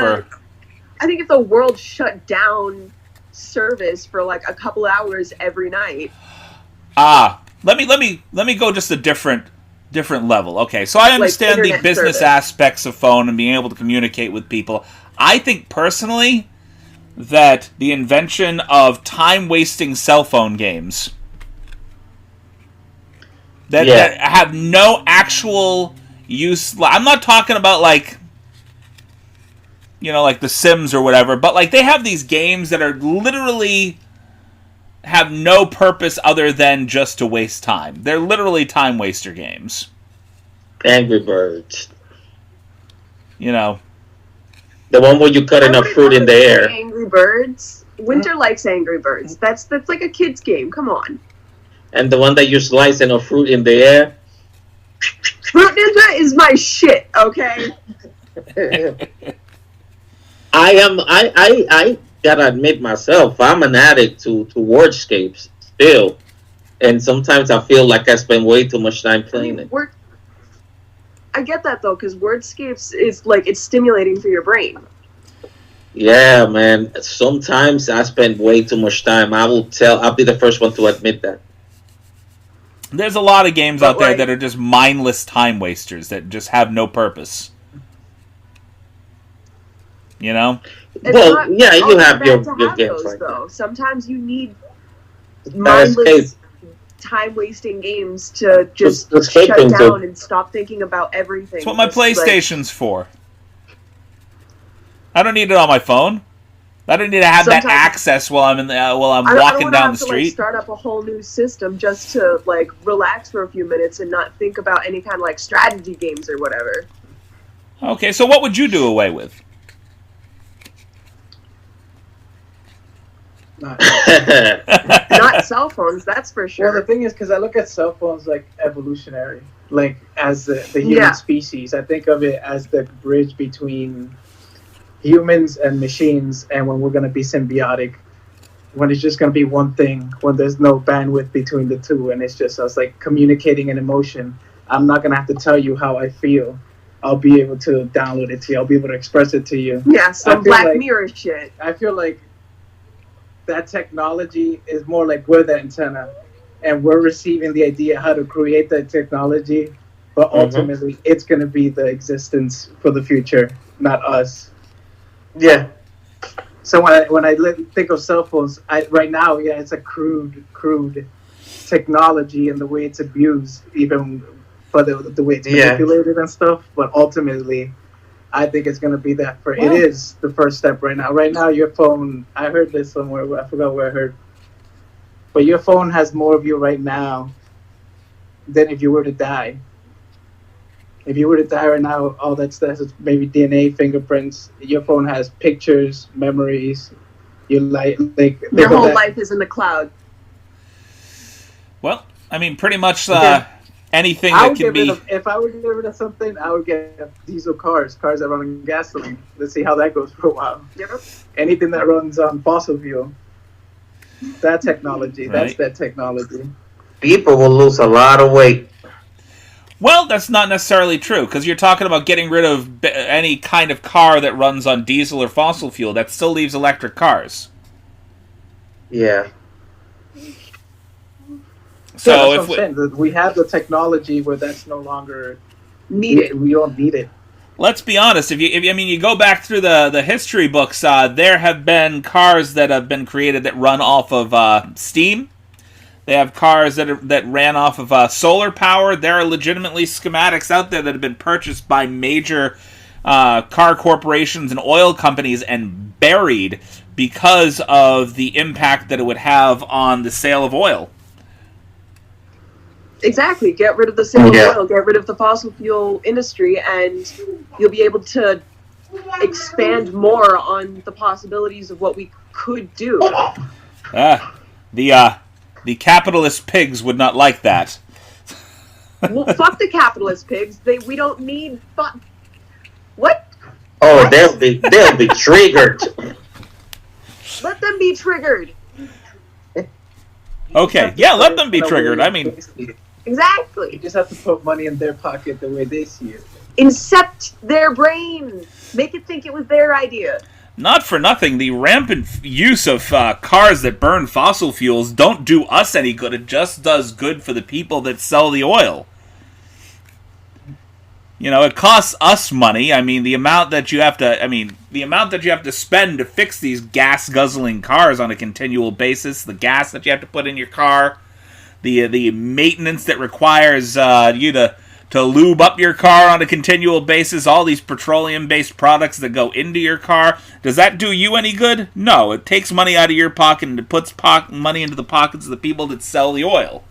I think if the world shut down service for like a couple hours every night. Let me go just a different level. Okay, so I understand the business aspects of phone and being able to communicate with people. I think personally that the invention of time-wasting cell phone games that have no actual use. I'm not talking about like The Sims or whatever, but like they have these games that are literally have no purpose other than just to waste time. They're literally time waster games. Angry Birds. The one where you cut enough fruit in the air. Angry Birds. Winter likes Angry Birds. That's like a kid's game. Come on. And the one that you slice enough fruit in the air. Fruit Ninja is my shit. Okay. I gotta admit myself, I'm an addict to wordscapes still, and sometimes I feel like I spend way too much time playing it. I get that though, because wordscapes is like it's stimulating for your brain. Yeah, man. Sometimes I spend way too much time. I'll be the first one to admit that. There's a lot of games out there that are just mindless time wasters that just have no purpose. You know? Well, yeah, you have your games like though. that. Sometimes you need mindless time-wasting games to just shut down and stop thinking about everything. That's what my PlayStation's for. I don't need it on my phone. I don't need to have that access while I'm walking down the street. I don't want to start up a whole new system just to like relax for a few minutes and not think about any kind of like strategy games or whatever. Okay, so what would you do away with? Not cell phones, that's for sure. Well, the thing is, because I look at cell phones like evolutionary, like as the human species. I think of it as the bridge between humans and machines, and when we're going to be symbiotic, when it's just going to be one thing, when there's no bandwidth between the two, and it's just us like communicating an emotion. I'm not going to have to tell you how I feel. I'll be able to download it to you. I'll be able to express it to you. Yeah, some Black Mirror shit. I feel like that technology is more like we're the antenna, and we're receiving the idea how to create that technology, but ultimately it's going to be the existence for the future, not us. Yeah. So think of cell phones, right now, yeah, it's a crude technology and the way it's abused, even for the way it's manipulated and stuff. But ultimately, I think it's going to be that it is the first step right now. Right now, your phone, I heard this somewhere, I forgot where I heard, but your phone has more of you right now than if you were to die. If you were to die right now, all that stuff is maybe DNA, fingerprints. Your phone has pictures, memories. Your whole life is in the cloud. Well, I mean, pretty much anything that can be. If I were to get rid of something, I would get diesel cars that run on gasoline. Let's see how that goes for a while. Yep. Anything that runs on fossil fuel. That technology. Right. That's that technology. People will lose a lot of weight. Well, that's not necessarily true, because you're talking about getting rid of any kind of car that runs on diesel or fossil fuel. That still leaves electric cars. Yeah. So if we have the technology where that's no longer needed, we don't need it. Let's be honest. If you go back through the history books, there have been cars that have been created that run off of steam. They have cars that ran off of solar power. There are legitimately schematics out there that have been purchased by major car corporations and oil companies and buried because of the impact that it would have on the sale of oil. Exactly. Get rid of the sale of oil. Get rid of the fossil fuel industry, and you'll be able to expand more on the possibilities of what we could do. The capitalist pigs would not like that. Well, fuck the capitalist pigs. We don't need what? Oh, what? They'll be triggered. Let them be triggered. Okay, yeah, let them be triggered. I mean, exactly. You just have to put money in their pocket the way they see it. Incept their brain. Make it think it was their idea. Not for nothing, the rampant use of cars that burn fossil fuels don't do us any good. It just does good for the people that sell the oil. You know, it costs us money. I mean, the amount that you have to spend to fix these gas-guzzling cars on a continual basis, the gas that you have to put in your car, the maintenance that requires you to lube up your car on a continual basis, all these petroleum-based products that go into your car. Does that do you any good? No. It takes money out of your pocket and it puts money into the pockets of the people that sell the oil,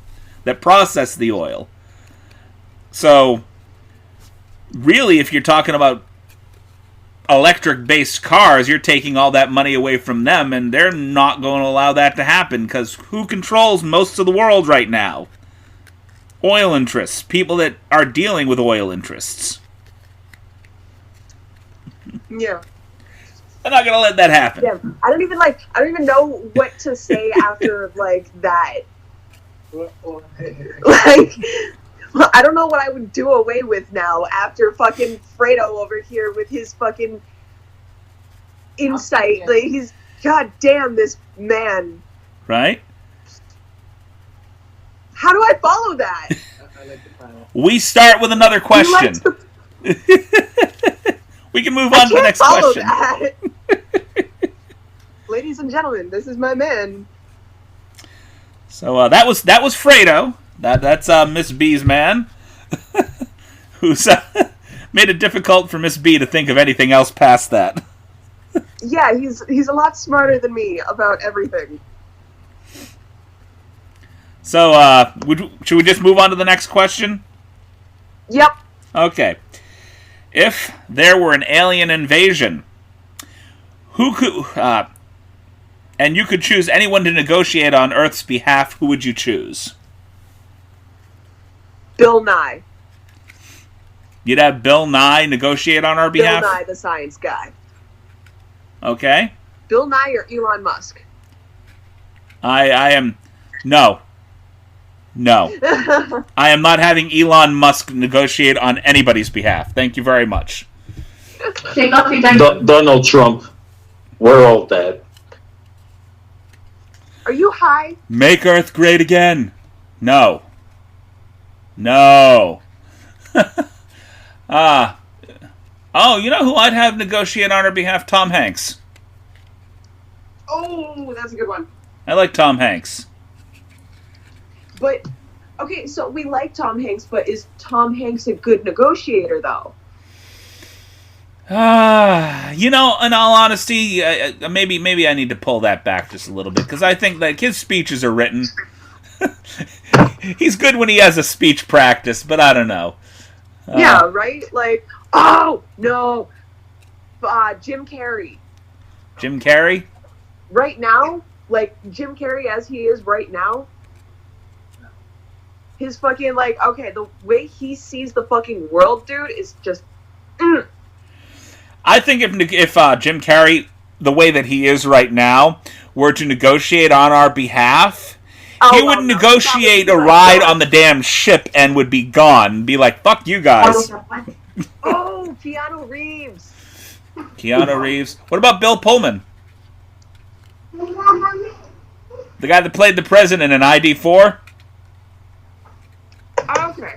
that process the oil. So, really, if you're talking about electric-based cars, you're taking all that money away from them, and they're not going to allow that to happen, because who controls most of the world right now? Oil interests. People that are dealing with oil interests. Yeah. They're not gonna let that happen. Yeah. I don't even know what to say after that. I don't know what I would do away with now after fucking Fredo over here with his fucking insight. He's goddamn this man. Right? How do I follow that? We start with another question. We can move on to the next question. That. Ladies and gentlemen, this is my man. So that was Fredo. That's Miss B's man, who's made it difficult for Miss B to think of anything else past that. Yeah, he's a lot smarter than me about everything. So, should we just move on to the next question? Yep. Okay. If there were an alien invasion, who could, and you could choose anyone to negotiate on Earth's behalf, who would you choose? Bill Nye. You'd have Bill Nye negotiate on our behalf? Bill Nye, the science guy. Okay. Bill Nye or Elon Musk? I am... No. I am not having Elon Musk negotiate on anybody's behalf. Thank you very much. Donald Trump. We're all dead. Are you high? Make Earth great again. No. Oh, you know who I'd have negotiate on our behalf? Tom Hanks. Oh, that's a good one. I like Tom Hanks. But, okay, so we like Tom Hanks, but is Tom Hanks a good negotiator, though? In all honesty, maybe I need to pull that back just a little bit, because I think like his speeches are written. He's good when he has a speech practice, but I don't know. Yeah, right? Like, oh, no. Jim Carrey. Jim Carrey? Right now, like, Jim Carrey as he is right now, his fucking, like, okay, the way he sees the fucking world, dude, is just... I think if Jim Carrey, the way that he is right now, were to negotiate on our behalf, he would negotiate a ride on the damn ship and would be gone. And be like, fuck you guys. Oh, Keanu Reeves. Keanu Reeves. What about Bill Pullman? The guy that played the president in ID4? Okay.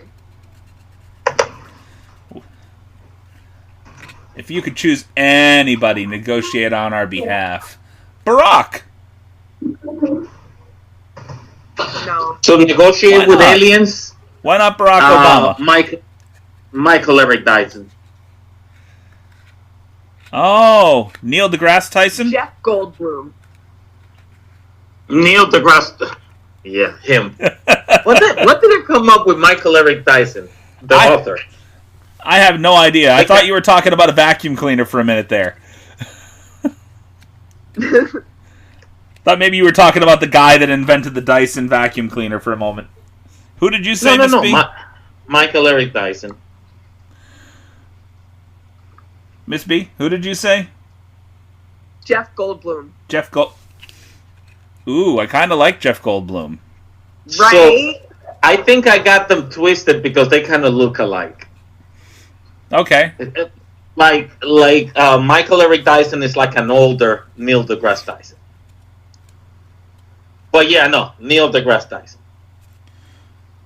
If you could choose anybody to negotiate on our behalf. Barack! No. So negotiate with aliens? Why not Barack Obama? Michael Eric Dyson. Oh, Neil deGrasse Tyson? Jeff Goldblum. Neil deGrasse... Yeah, him. What did it come up with Michael Eric Dyson, the author? I have no idea. I thought you were talking about a vacuum cleaner for a minute there. Thought maybe you were talking about the guy that invented the Dyson vacuum cleaner for a moment. Who did you say, Miss B? Michael Eric Dyson. Miss B, who did you say? Jeff Goldblum. Ooh, I kind of like Jeff Goldblum. Right? So, I think I got them twisted because they kind of look alike. Okay. Like Michael Eric Dyson is like an older Neil deGrasse Tyson. But yeah, no, Neil deGrasse Tyson.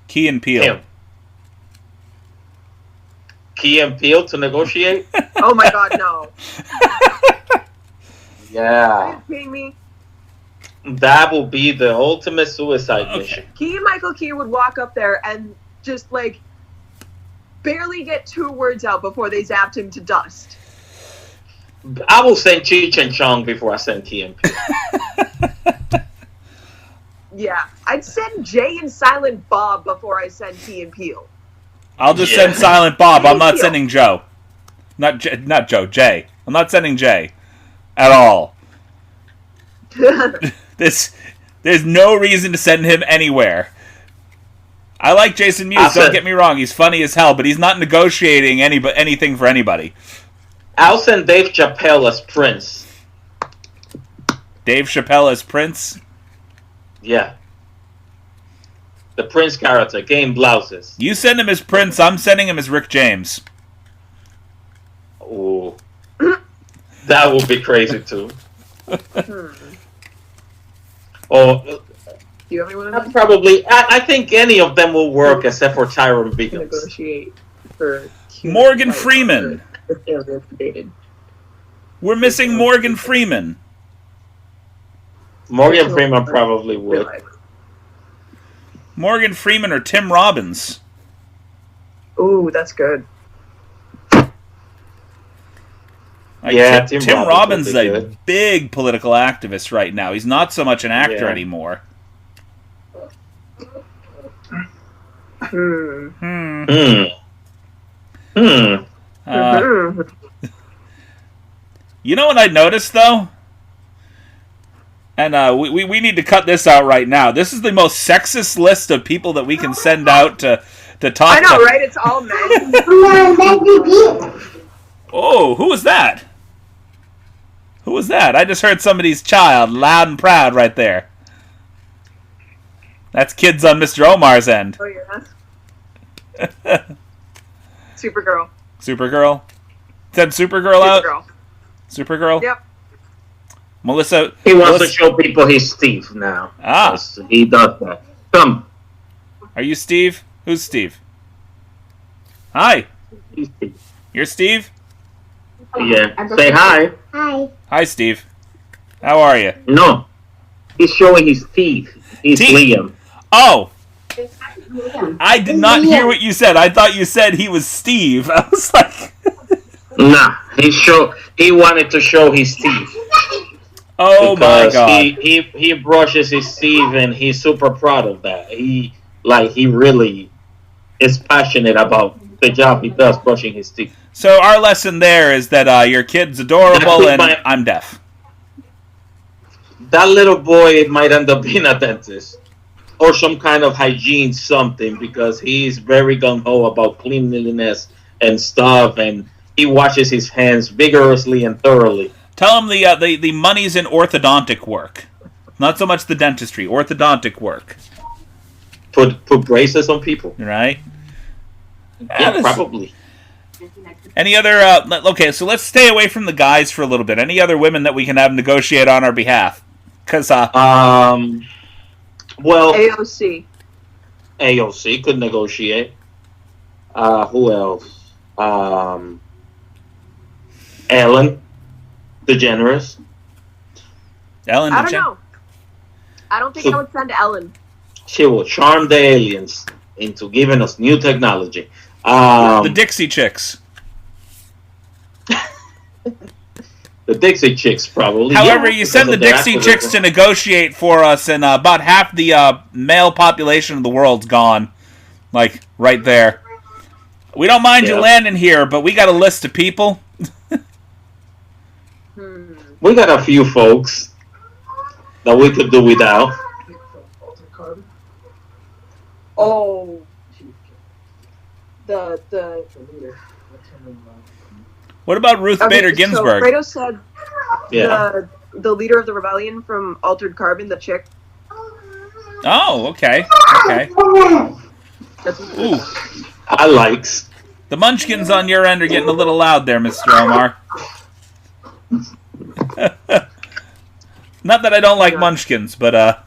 Key and Peele. Him. Key and Peele to negotiate? Oh my god, no. Yeah. Are you kidding me? That will be the ultimate suicide mission. Michael Key would walk up there and just, like, barely get 2 words out before they zapped him to dust. I will send Cheech and Chong before I send Key and Peele. Yeah, I'd send Jay and Silent Bob before I send Key and Peele. I'll just send Silent Bob. I'm not sending Joe. Not Joe, Jay. I'm not sending Jay. At all. There's no reason to send him anywhere. I like Jason Mewes, don't get me wrong. He's funny as hell, but he's not negotiating anything for anybody. I'll send Dave Chappelle as Prince. Dave Chappelle as Prince? Yeah. The Prince character, game blouses. You send him as Prince, I'm sending him as Rick James. Ooh. That would be crazy, too. Oh, Do you have anyone in mind? probably. I think any of them will work except for Tyrone To Biggums. negotiate for Morgan Freeman. Freeman. We're missing Morgan Freeman. Morgan Freeman probably would. Morgan Freeman or Tim Robbins. Ooh, that's good. Like, Yeah, Tim Tim Robbins is would be a good. big political activist right now. He's not so much an actor Yeah. anymore. Hmm. You know what I noticed, though? And we need to cut this out right now. This is the most sexist list of people that we can send out to talk I know, to. right? It's all men. Oh, who was that? Who was that? I just heard somebody's child loud and proud right there. That's kids on Mr. Omar's end. Oh, yeah. Supergirl. Supergirl? Send Supergirl out? Supergirl. Supergirl? Yep. Melissa? He wants to show people he's Steve now. Ah. Yes, he does that. Come. Are you Steve? Who's Steve? Hi. He's Steve. You're Steve? Yeah. Say hi. Hi, Steve. How are you? No, he's showing his teeth. He's Liam. Oh. I did not hear what you said. I thought you said he was Steve. I was like... Nah, he wanted to show his teeth. Oh my god. He brushes his teeth and he's super proud of that. He really is passionate about the job he does brushing his teeth. So our lesson there is that your kid's adorable and I'm deaf. That little boy might end up being a dentist. Or some kind of hygiene something, because he's very gung-ho about cleanliness and stuff, and he washes his hands vigorously and thoroughly. Tell him the money's in orthodontic work. Not so much the dentistry, orthodontic work. Put braces on people? Right? Yeah, probably. Any other... okay, so let's stay away from the guys for a little bit. Any other women that we can have negotiate on our behalf? Because, well... AOC could negotiate. Who else? Ellen DeGeneres. I don't know. I don't think I would send Ellen. She will charm the aliens into giving us new technology. The Dixie Chicks. The Dixie Chicks, probably. However, you send the Dixie Chicks to negotiate for us, and about half the male population of the world's gone. Like, right there. We don't mind you landing here, but we got a list of people. We got a few folks that we could do without. Oh. The What about Ruth Bader Ginsburg? So Fredo said the leader of the rebellion from Altered Carbon, the chick. Oh, okay. Okay. Ooh. I likes. The munchkins on your end are getting a little loud there, Mr. Omar. Not that I don't like munchkins, but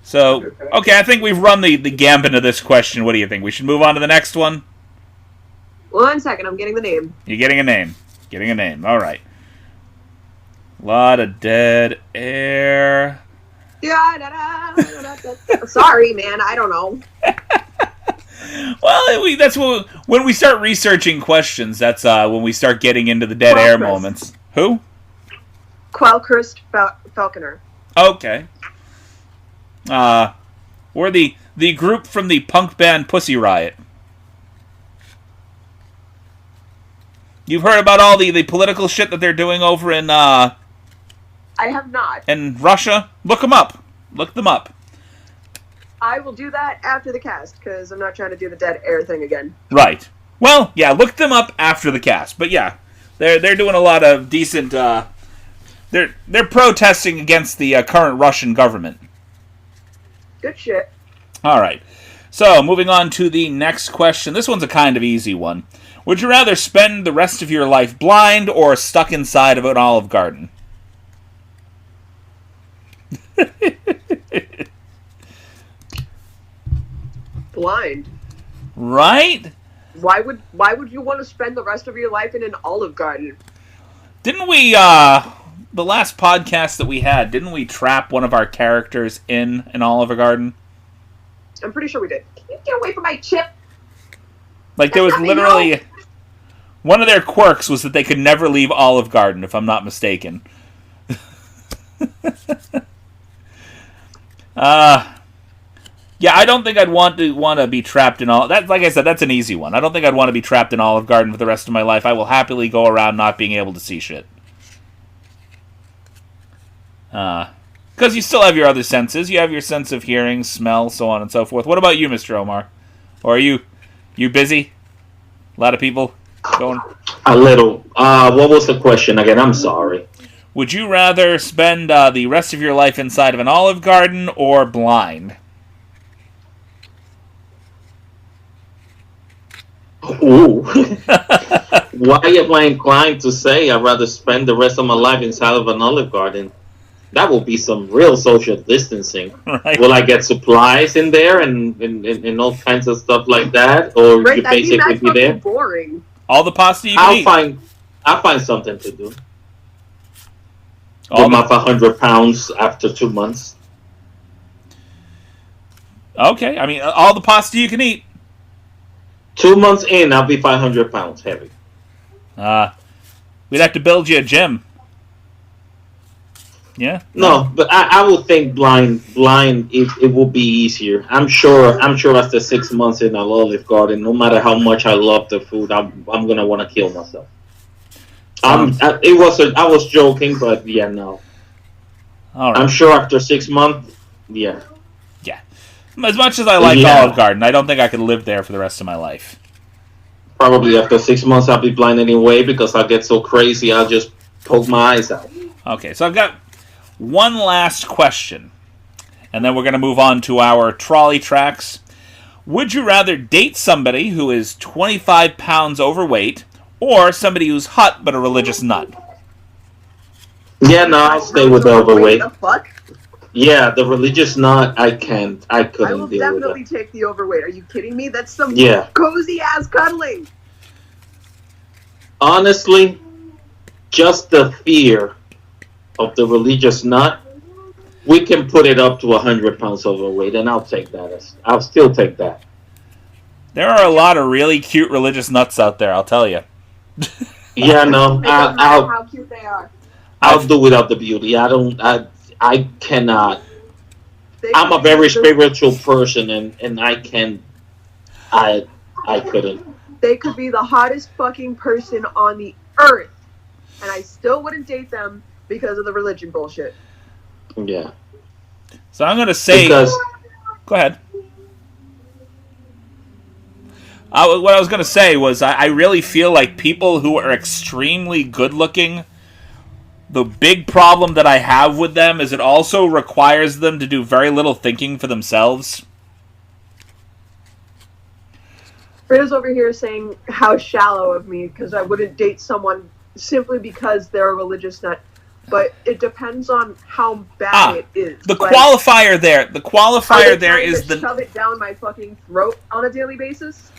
So, okay, I think we've run the gambit of this question. What do you think? We should move on to the next one? 1 second, I'm getting the name. You're getting a name. Getting a name. All right. A lot of dead air. Sorry, man. I don't know. Well, that's when we start researching questions. That's when we start getting into the dead air moments. Who? Quellcrest Falconer. Okay. Or the group from the punk band Pussy Riot. You've heard about all the political shit that they're doing over in I have not. In Russia? Look them up. Look them up. I will do that after the cast, because I'm not trying to do the dead air thing again. Right. Well, yeah, look them up after the cast. But yeah, they're doing a lot of decent. They're protesting against the current Russian government. Good shit. All right. So moving on to the next question. This one's a kind of easy one. Would you rather spend the rest of your life blind or stuck inside of an Olive Garden? Blind. Right? Why would you want to spend the rest of your life in an Olive Garden? Didn't we, the last podcast that we had, didn't we trap one of our characters in an Olive Garden? I'm pretty sure we did. Can you get away from my chip? Like, there was literally... One of their quirks was that they could never leave Olive Garden, if I'm not mistaken. Yeah, I don't think I'd want to be trapped in all... That, like I said, that's an easy one. I don't think I'd want to be trapped in Olive Garden for the rest of my life. I will happily go around not being able to see shit. Because you still have your other senses. You have your sense of hearing, smell, so on and so forth. What about you, Mr. Omar? Or are you busy? A lot of people going? A little. What was the question again? I'm sorry. Would you rather spend the rest of your life inside of an Olive Garden or blind? Ooh. Why am I inclined to say I'd rather spend the rest of my life inside of an Olive Garden? That will be some real social distancing. Right. Will I get supplies in there and all kinds of stuff like that? Or you basically be there? Boring. All the pasta you can eat. I'll find something to do. I'm off 100 pounds after 2 months. Okay, I mean, all the pasta you can eat. 2 months in, I'll be 500 pounds heavy. We'd have to build you a gym. Yeah. No, but I would think blind, it will be easier. I'm sure after 6 months in an Olive Garden, no matter how much I love the food, I'm gonna want to kill myself. I was joking, but yeah, no. All right. I'm sure after 6 months, yeah. Yeah. As much as I like Olive Garden, I don't think I could live there for the rest of my life. Probably after 6 months, I'll be blind anyway because I'll get so crazy, I'll just poke my eyes out. Okay, so I've got one last question, and then we're going to move on to our trolley tracks. Would you rather date somebody who is 25 pounds overweight or somebody who's hot but a religious nut? Yeah, no, I'll stay with the overweight. The fuck? Yeah, the religious nut, I couldn't deal with it. I will definitely take the overweight. Are you kidding me? That's some cozy ass cuddling. Honestly, just the fear of the religious nut, we can put it up to 100 pounds overweight, and I'll take that. I'll still take that. There are a lot of really cute religious nuts out there, I'll tell you. Yeah, no, how cute they are. I'll do without the beauty. I cannot. I'm a very spiritual person, and I couldn't. They could be the hottest fucking person on the earth, and I still wouldn't date them because of the religion bullshit. Yeah. So I'm going to say... Go ahead. What I was going to say was I really feel like people who are extremely good-looking, the big problem that I have with them is it also requires them to do very little thinking for themselves. Britta's over here saying how shallow of me because I wouldn't date someone simply because they're a religious nut. But it depends on how bad it is. The qualifier there is shove it down my fucking throat on a daily basis.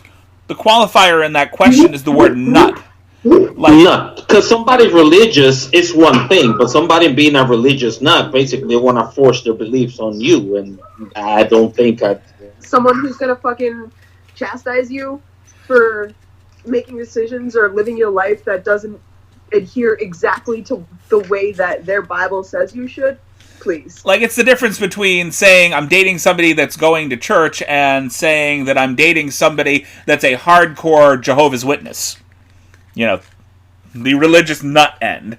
The qualifier in that question is the word nut. Nut. Because somebody religious is one thing, but somebody being a religious nut basically want to force their beliefs on you, and I don't think someone who's gonna fucking chastise you for making decisions or living your life that doesn't adhere exactly to the way that their Bible says you should, please. Like, it's the difference between saying I'm dating somebody that's going to church and saying that I'm dating somebody that's a hardcore Jehovah's Witness. You know, the religious nut end.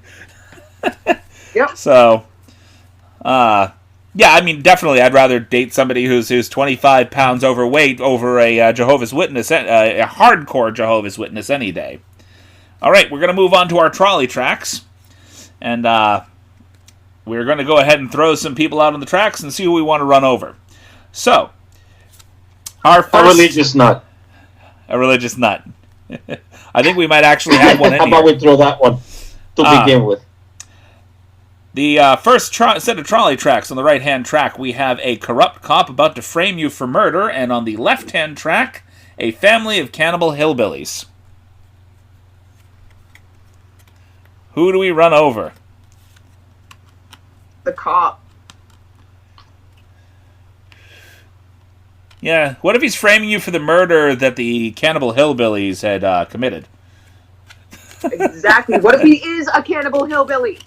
Yep. So, yeah, I mean, definitely I'd rather date somebody who's 25 pounds overweight over a Jehovah's Witness, a hardcore Jehovah's Witness any day. All right, we're going to move on to our trolley tracks, and we're going to go ahead and throw some people out on the tracks and see who we want to run over. So, our first... A religious nut. A religious nut. I think we might actually have one in How about we throw that one to begin with? The first set of trolley tracks, on the right-hand track, we have a corrupt cop about to frame you for murder, and on the left-hand track, a family of cannibal hillbillies. Who do we run over? The cop. Yeah, what if he's framing you for the murder that the cannibal hillbillies had committed? Exactly. What if he is a cannibal hillbilly?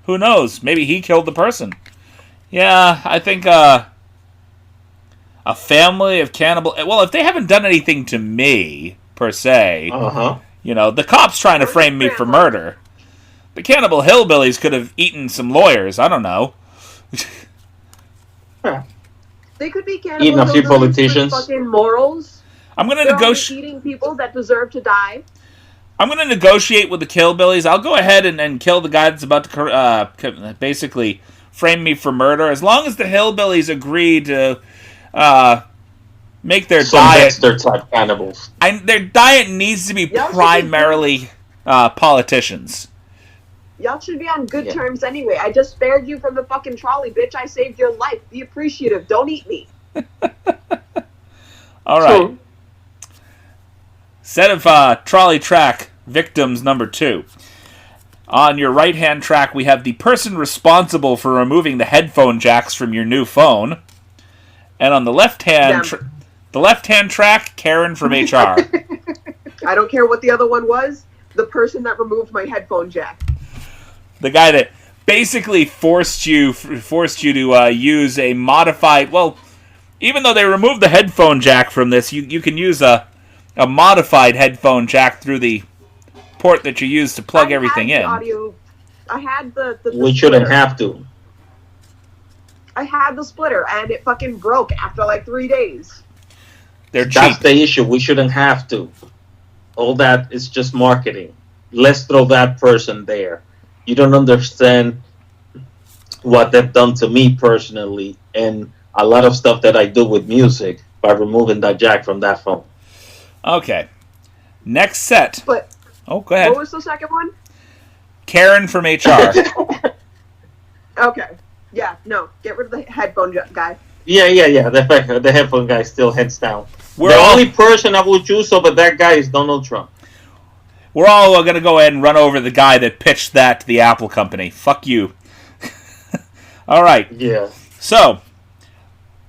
Who knows? Maybe he killed the person. Yeah, I think a family of cannibal... Well, if they haven't done anything to me, per se, you know, the cop's trying to frame me for murder. The cannibal hillbillies could have eaten some lawyers. I don't know. They could be cannibal eating a few politicians. With fucking morals. I'm going to negotiate. Eating people that deserve to die. I'm going to negotiate with the hillbillies. I'll go ahead and kill the guy that's about to basically frame me for murder. As long as the hillbillies agree to make their diet. Dexter type cannibals. Their diet needs to be primarily politicians. Y'all should be on good terms anyway. I just spared you from the fucking trolley, bitch. I saved your life. Be appreciative. Don't eat me. All right. Set of trolley track victims number 2. On your right-hand track, we have the person responsible for removing the headphone jacks from your new phone. And on the left-hand track, Karen from HR. I don't care what the other one was. The person that removed my headphone jack. The guy that basically forced you to use a modified... Well, even though they removed the headphone jack from this, you can use a modified headphone jack through the port that you use to plug everything in. I had the we shouldn't have to. I had the splitter, and it fucking broke after like 3 days. They're cheap. That's the issue. We shouldn't have to. All that is just marketing. Let's throw that person there. You don't understand what they've done to me personally, and a lot of stuff that I do with music by removing that jack from that phone. Okay. Next set. But go ahead. What was the second one? Karen from HR. Okay. Yeah, no. Get rid of the headphone guy. Yeah. The headphone guy still heads down. The only person I would choose over that guy is Donald Trump. We're all going to go ahead and run over the guy that pitched that to the Apple company. Fuck you. All right. Yeah. So,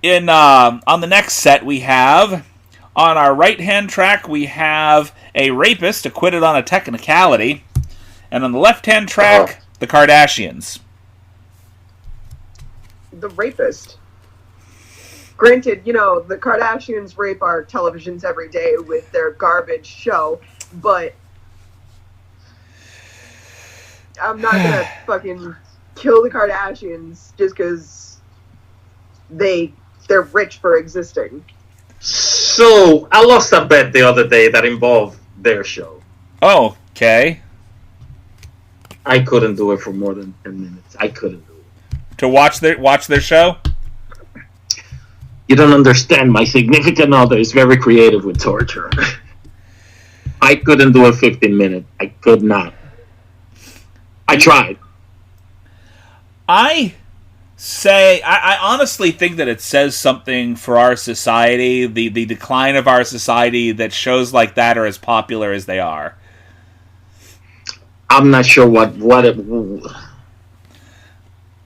on the next set, we have... On our right-hand track, we have a rapist acquitted on a technicality. And on the left-hand track, the Kardashians. The rapist. Granted, the Kardashians rape our televisions every day with their garbage show, but I'm not gonna fucking kill the Kardashians just because they're rich for existing. So, I lost a bet the other day that involved their show. Oh, okay. I couldn't do it for more than 10 minutes. I couldn't do it. To watch their show? You don't understand. My significant other is very creative with torture. I couldn't do it 15 minutes. I could not. I tried. I honestly think that it says something for our society, the decline of our society, that shows like that are as popular as they are. I'm not sure what it...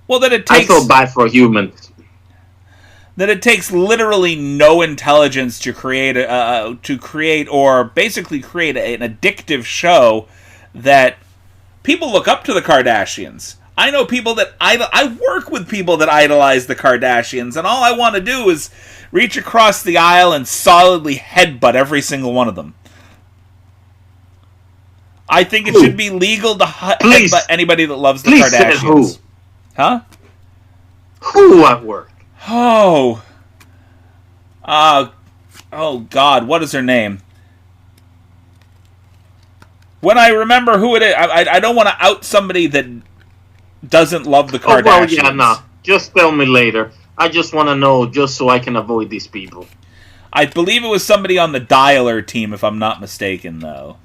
Well, that it takes... I feel bad for humans. That it takes literally no intelligence to create or basically create an addictive show that people look up to the Kardashians. I know people that I work with people that idolize the Kardashians, and all I want to do is reach across the aisle and solidly headbutt every single one of them. I think it should be legal to headbutt anybody that loves the Kardashians. Huh? Who at work? Oh God, what is her name? When I remember who it is, I don't want to out somebody that doesn't love the Kardashians. Oh, well, yeah, no. Just tell me later. I just want to know, just so I can avoid these people. I believe it was somebody on the Dialer team, if I'm not mistaken, though.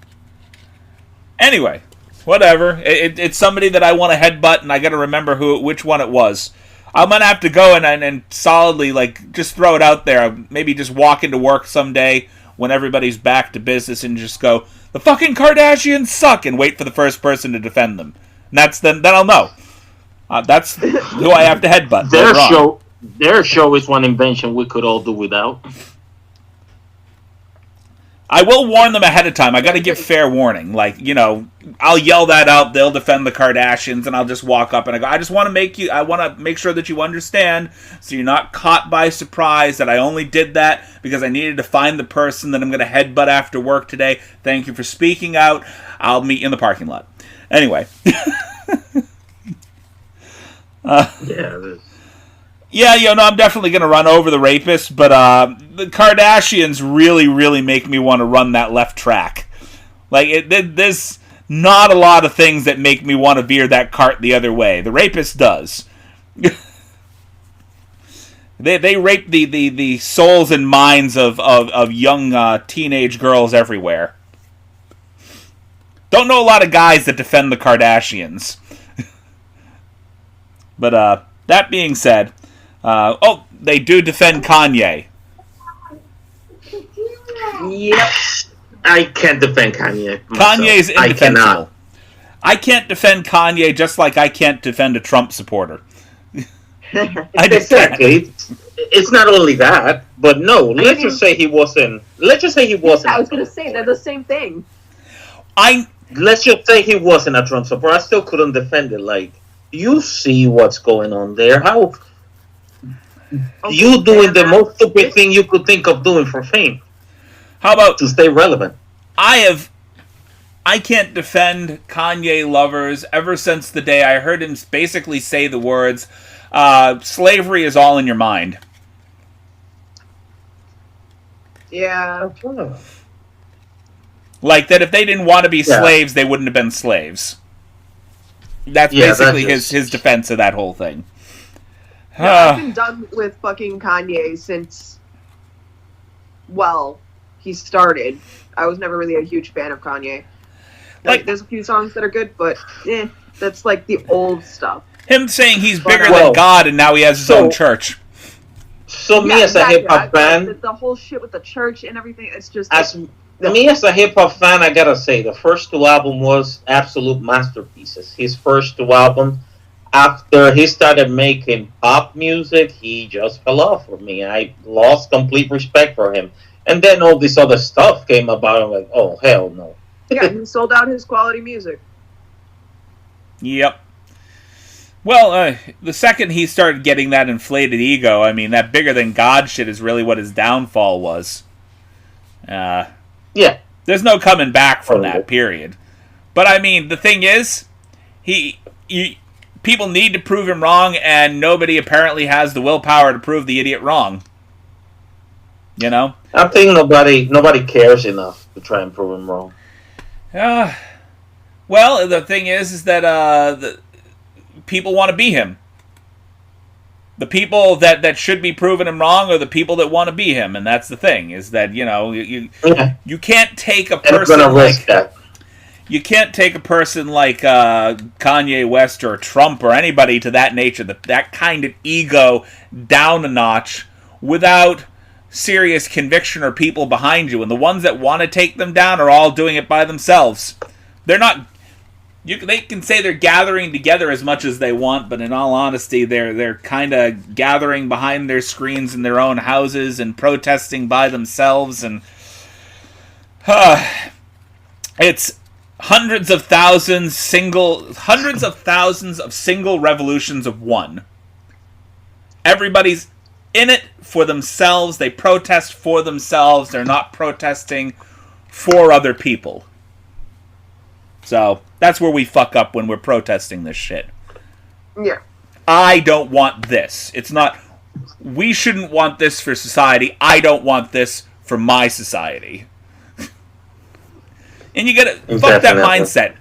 Anyway, whatever. It's somebody that I want to headbutt, and I got to remember which one it was. I'm gonna have to go and solidly just throw it out there. Maybe just walk into work someday when everybody's back to business and just go, the fucking Kardashians suck, and wait for the first person to defend them. And then I'll know. That's who I have to headbutt. Their show is one invention we could all do without. I will warn them ahead of time. I got to give fair warning. I'll yell that out. They'll defend the Kardashians, and I'll just walk up and I go, I want to make sure that you understand, so you're not caught by surprise that I only did that because I needed to find the person that I'm going to headbutt after work today. Thank you for speaking out. I'll meet you in the parking lot. Anyway. I'm definitely going to run over the rapist, but the Kardashians really, really make me want to run that left track. There's not a lot of things that make me want to veer that cart the other way. The rapist does. They rape the souls and minds of young teenage girls everywhere. Don't know a lot of guys that defend the Kardashians. But that being said, they do defend Kanye. Yep. I can't defend Kanye. Kanye's indefensible. I can't defend Kanye just like I can't defend a Trump supporter. I just exactly. It's not only that, but no. Let's just say he wasn't. Let's just say he wasn't. I was gonna say they're the same thing. Let's just say he wasn't a Trump supporter. I still couldn't defend it. Like, you see what's going on there. How you doing the most stupid thing you could think of doing for fame? How about to stay relevant? I can't defend Kanye lovers ever since the day I heard him basically say the words, slavery is all in your mind. Yeah. Like that if they didn't want to be slaves, they wouldn't have been slaves. That's basically his defense of that whole thing. I've been done with fucking Kanye since, well, he started. I was never really a huge fan of Kanye. Like, there's a few songs that are good, but that's like the old stuff. Him saying he's bigger than God and now he has his own church. So me as a hip hop fan, the whole shit with the church and everything, it's just me as a hip hop fan, I gotta say the first two albums was absolute masterpieces. His first two albums, after he started making pop music, he just fell off for me. I lost complete respect for him. And then all this other stuff came about. I'm like, oh, hell no. Yeah, he sold out his quality music. Yep. Well, the second he started getting that inflated ego, I mean, that bigger than God shit is really what his downfall was. Yeah. There's no coming back from that, period. But, I mean, the thing is, people need to prove him wrong, and nobody apparently has the willpower to prove the idiot wrong. You know? I think nobody cares enough to try and prove him wrong. Well, the thing is that the people want to be him. The people that should be proving him wrong are the people that want to be him, and that's the thing. Is that you can't take a person like you can't take a person like Kanye West or Trump or anybody to that nature, that kind of ego down a notch without serious conviction or people behind you. And the ones that want to take them down are all doing it by themselves. They're not. They can say they're gathering together as much as they want, but in all honesty, they're kind of gathering behind their screens in their own houses and protesting by themselves. And it's hundreds of thousands of single revolutions of one. Everybody's in it for themselves. They protest for themselves. They're not protesting for other people. So that's where we fuck up when we're protesting this shit. Yeah. I don't want this. It's not, we shouldn't want this for society. I don't want this for my society. And you gotta fuck that mindset.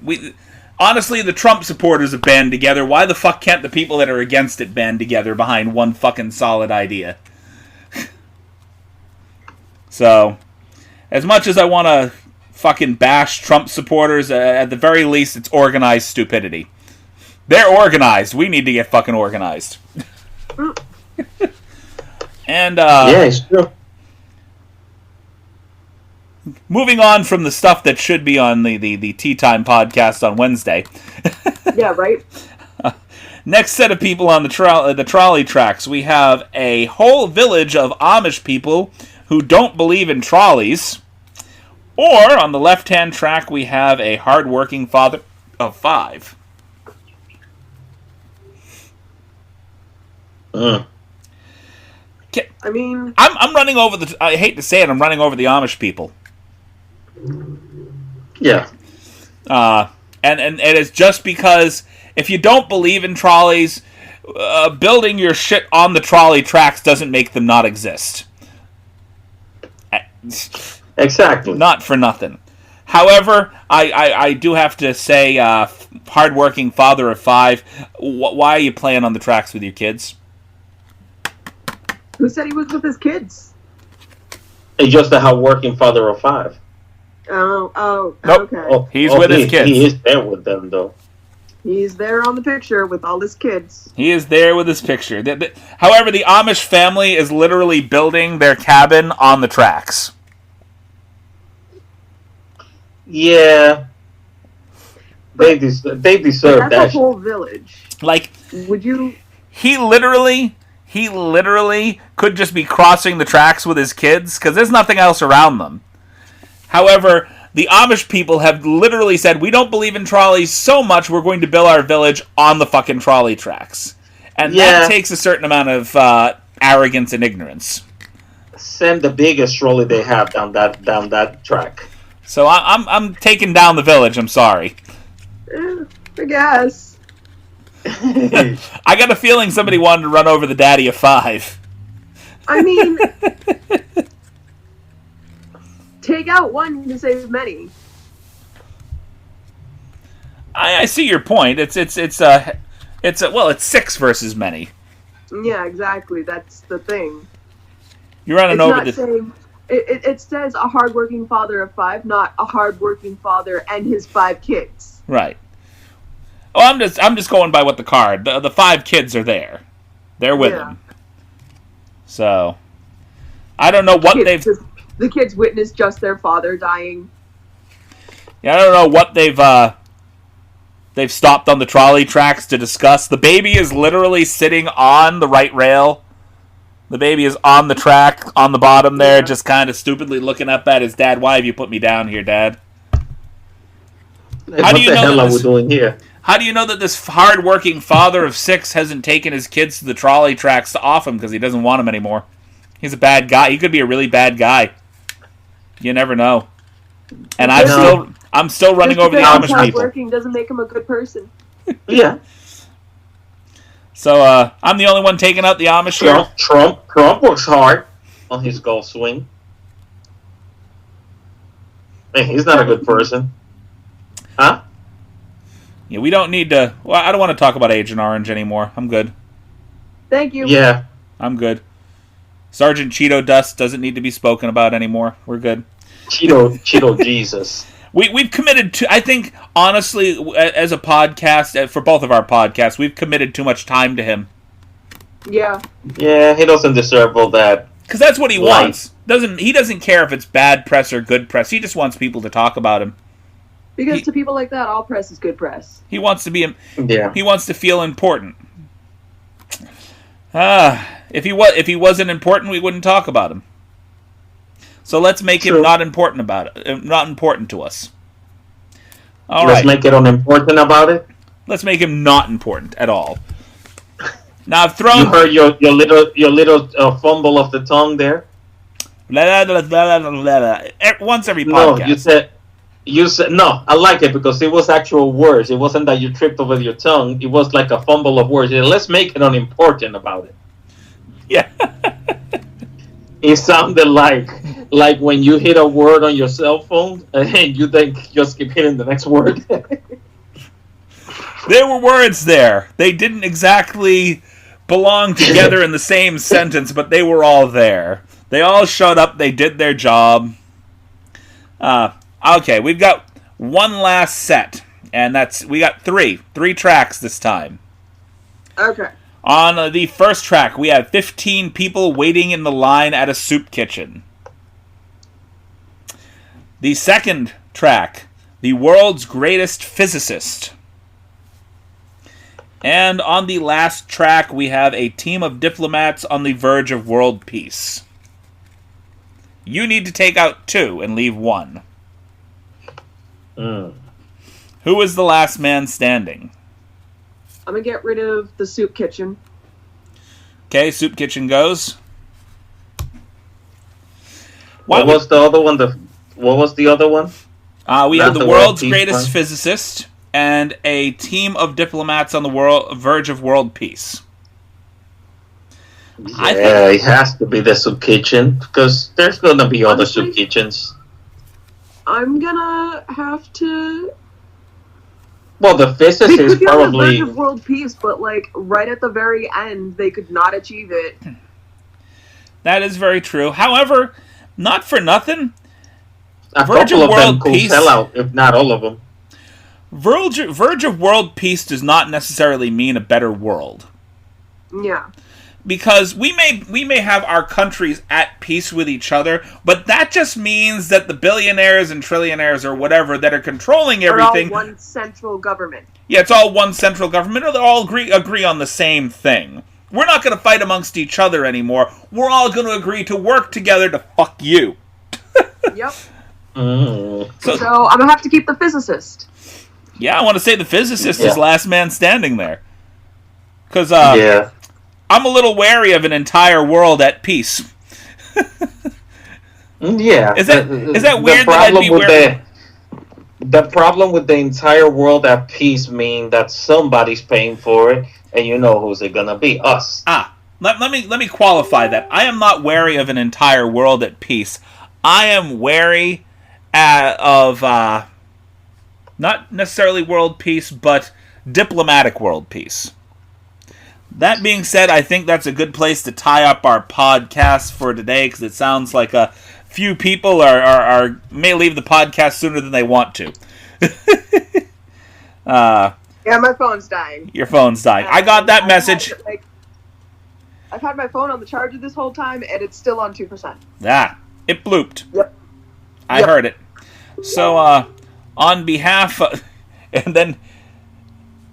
Honestly, the Trump supporters have band together. Why the fuck can't the people that are against it band together behind one fucking solid idea? So, as much as I want to fucking bash Trump supporters, at the very least, it's organized stupidity. They're organized. We need to get fucking organized. And, yeah, it's true. Moving on from the stuff that should be on the Tea Time podcast on Wednesday. Yeah, right? Next set of people on the trolley tracks, we have a whole village of Amish people who don't believe in trolleys. Or, on the left-hand track, we have a hard-working father of 5. I mean, I'm running over I hate to say it, I'm running over the Amish people. Yeah. And it's just because if you don't believe in trolleys, building your shit on the trolley tracks doesn't make them not exist. Exactly. Not for nothing. However, I do have to say, hardworking father of 5, why are you playing on the tracks with your kids? Who said he was with his kids? He's just a hardworking father of 5. Oh, nope. Okay. He's with his kids. He is there with them, though. He's there on the picture with all his kids. He is there with his picture. However, the Amish family is literally building their cabin on the tracks. Yeah. They deserve That's that. a whole village. Like, Would you? he literally could just be crossing the tracks with his kids because there's nothing else around them. However, the Amish people have literally said, we don't believe in trolleys so much, we're going to build our village on the fucking trolley tracks. And that takes a certain amount of arrogance and ignorance. Send the biggest trolley they have down that track. So I'm taking down the village, I'm sorry. I guess. I got a feeling somebody wanted to run over the daddy of 5. I mean, take out one to save many. I see your point. It's 6 versus many. Yeah, exactly. That's the thing. You're running over the. Saying, it says a hardworking father of 5, not a hardworking father and his 5 kids. Right. Oh, I'm just going by what the card. The 5 kids are there. They're with him. So, I don't know what The kids witnessed just their father dying. Yeah, I don't know what they've stopped on the trolley tracks to discuss. The baby is literally sitting on the right rail. The baby is on the track, on the bottom there, just kind of stupidly looking up at his dad. Why have you put me down here, Dad? What the hell are we doing here? How do you know that this hard-working father of 6 hasn't taken his kids to the trolley tracks to off him because he doesn't want them anymore? He's a bad guy. He could be a really bad guy. You never know. And I'm still running over the Amish people. Hardworking doesn't make him a good person. Yeah. So I'm the only one taking out the Amish here. Trump works hard on his golf swing. Man, he's not a good person. Huh? Yeah, we don't need to. Well, I don't want to talk about Agent Orange anymore. I'm good. Thank you. Yeah. I'm good. Sergeant Cheeto Dust doesn't need to be spoken about anymore. We're good. Cheeto Jesus. We've committed to, I think, honestly, as a podcast, for both of our podcasts, we've committed too much time to him. Yeah. Yeah, he doesn't deserve all that. Because that's what he wants. He doesn't care if it's bad press or good press. He just wants people to talk about him. Because to people like that, all press is good press. He wants to be. Yeah. He wants to feel important. If he wasn't important, we wouldn't talk about him. So let's make him not important not important to us. Let's make it unimportant about it. Let's make him not important at all. Now I've thrown. You heard your little fumble of the tongue there. Once every podcast. No, you said no. I like it because it was actual words. It wasn't that you tripped over your tongue. It was like a fumble of words. Let's make it unimportant about it. Yeah. It sounded like when you hit a word on your cell phone and you then just keep hitting the next word. There were words there. They didn't exactly belong together in the same sentence, but they were all there. They all showed up. They did their job. Okay, we've got one last set, and we got three tracks this time. Okay. On the first track, we have 15 people waiting in the line at a soup kitchen. The second track, the world's greatest physicist. And on the last track, we have a team of diplomats on the verge of world peace. You need to take out 2 and leave 1. Who is the last man standing? I'm going to get rid of the soup kitchen. Okay, soup kitchen goes. What was the other one? What was the other one? We have the world's greatest physicist and a team of diplomats on the verge of world peace. Yeah, it has to be the soup kitchen because there's going to be other soup kitchens. I'm going to have to... Well, the physicist probably... They could be on the verge of world peace, but, right at the very end, they could not achieve it. That is very true. However, not for nothing. A couple of them could sell out, if not all of them. Verge of world peace does not necessarily mean a better world. Yeah. because we may have our countries at peace with each other, but that just means that the billionaires and trillionaires or whatever that are controlling everything... They're all one central government. Yeah, it's all one central government, or they all agree on the same thing. We're not going to fight amongst each other anymore. We're all going to agree to work together to fuck you. Yep. Mm. So I'm going to have to keep the physicist. Yeah, I want to say the physicist is last man standing there. Because Yeah. I'm a little wary of an entire world at peace. Yeah. Is that weird that I'd be wary? The problem with the entire world at peace means that somebody's paying for it, and you know who's it gonna be? Us. Let me qualify that. I am not wary of an entire world at peace. I am wary of not necessarily world peace, but diplomatic world peace. That being said, I think that's a good place to tie up our podcast for today, because it sounds like a few people are may leave the podcast sooner than they want to. Yeah, my phone's dying. Your phone's dying. I got that message. I've had my phone on the charger this whole time, and it's still on 2%. It blooped. Yep. I heard it. So, on behalf of... And then...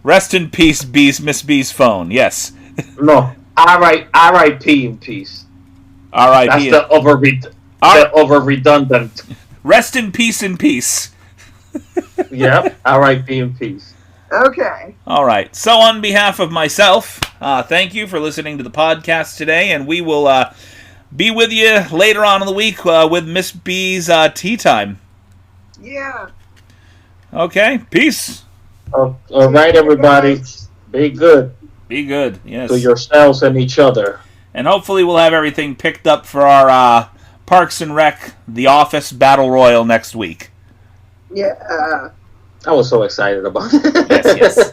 Rest in peace, Miss B's phone. Yes. No. R.I.P. in peace. R.I.P. That's the over-redundant. Rest in peace in peace. Yep. R.I.P. in peace. Okay. All right. So on behalf of myself, thank you for listening to the podcast today, and we will be with you later on in the week with Miss B's tea time. Yeah. Okay. Peace. All right, everybody. Be good. Be good. Yes. To yourselves and each other. And hopefully we'll have everything picked up for our Parks and Rec, The Office Battle Royal next week. Yeah. I was so excited about it. Yes.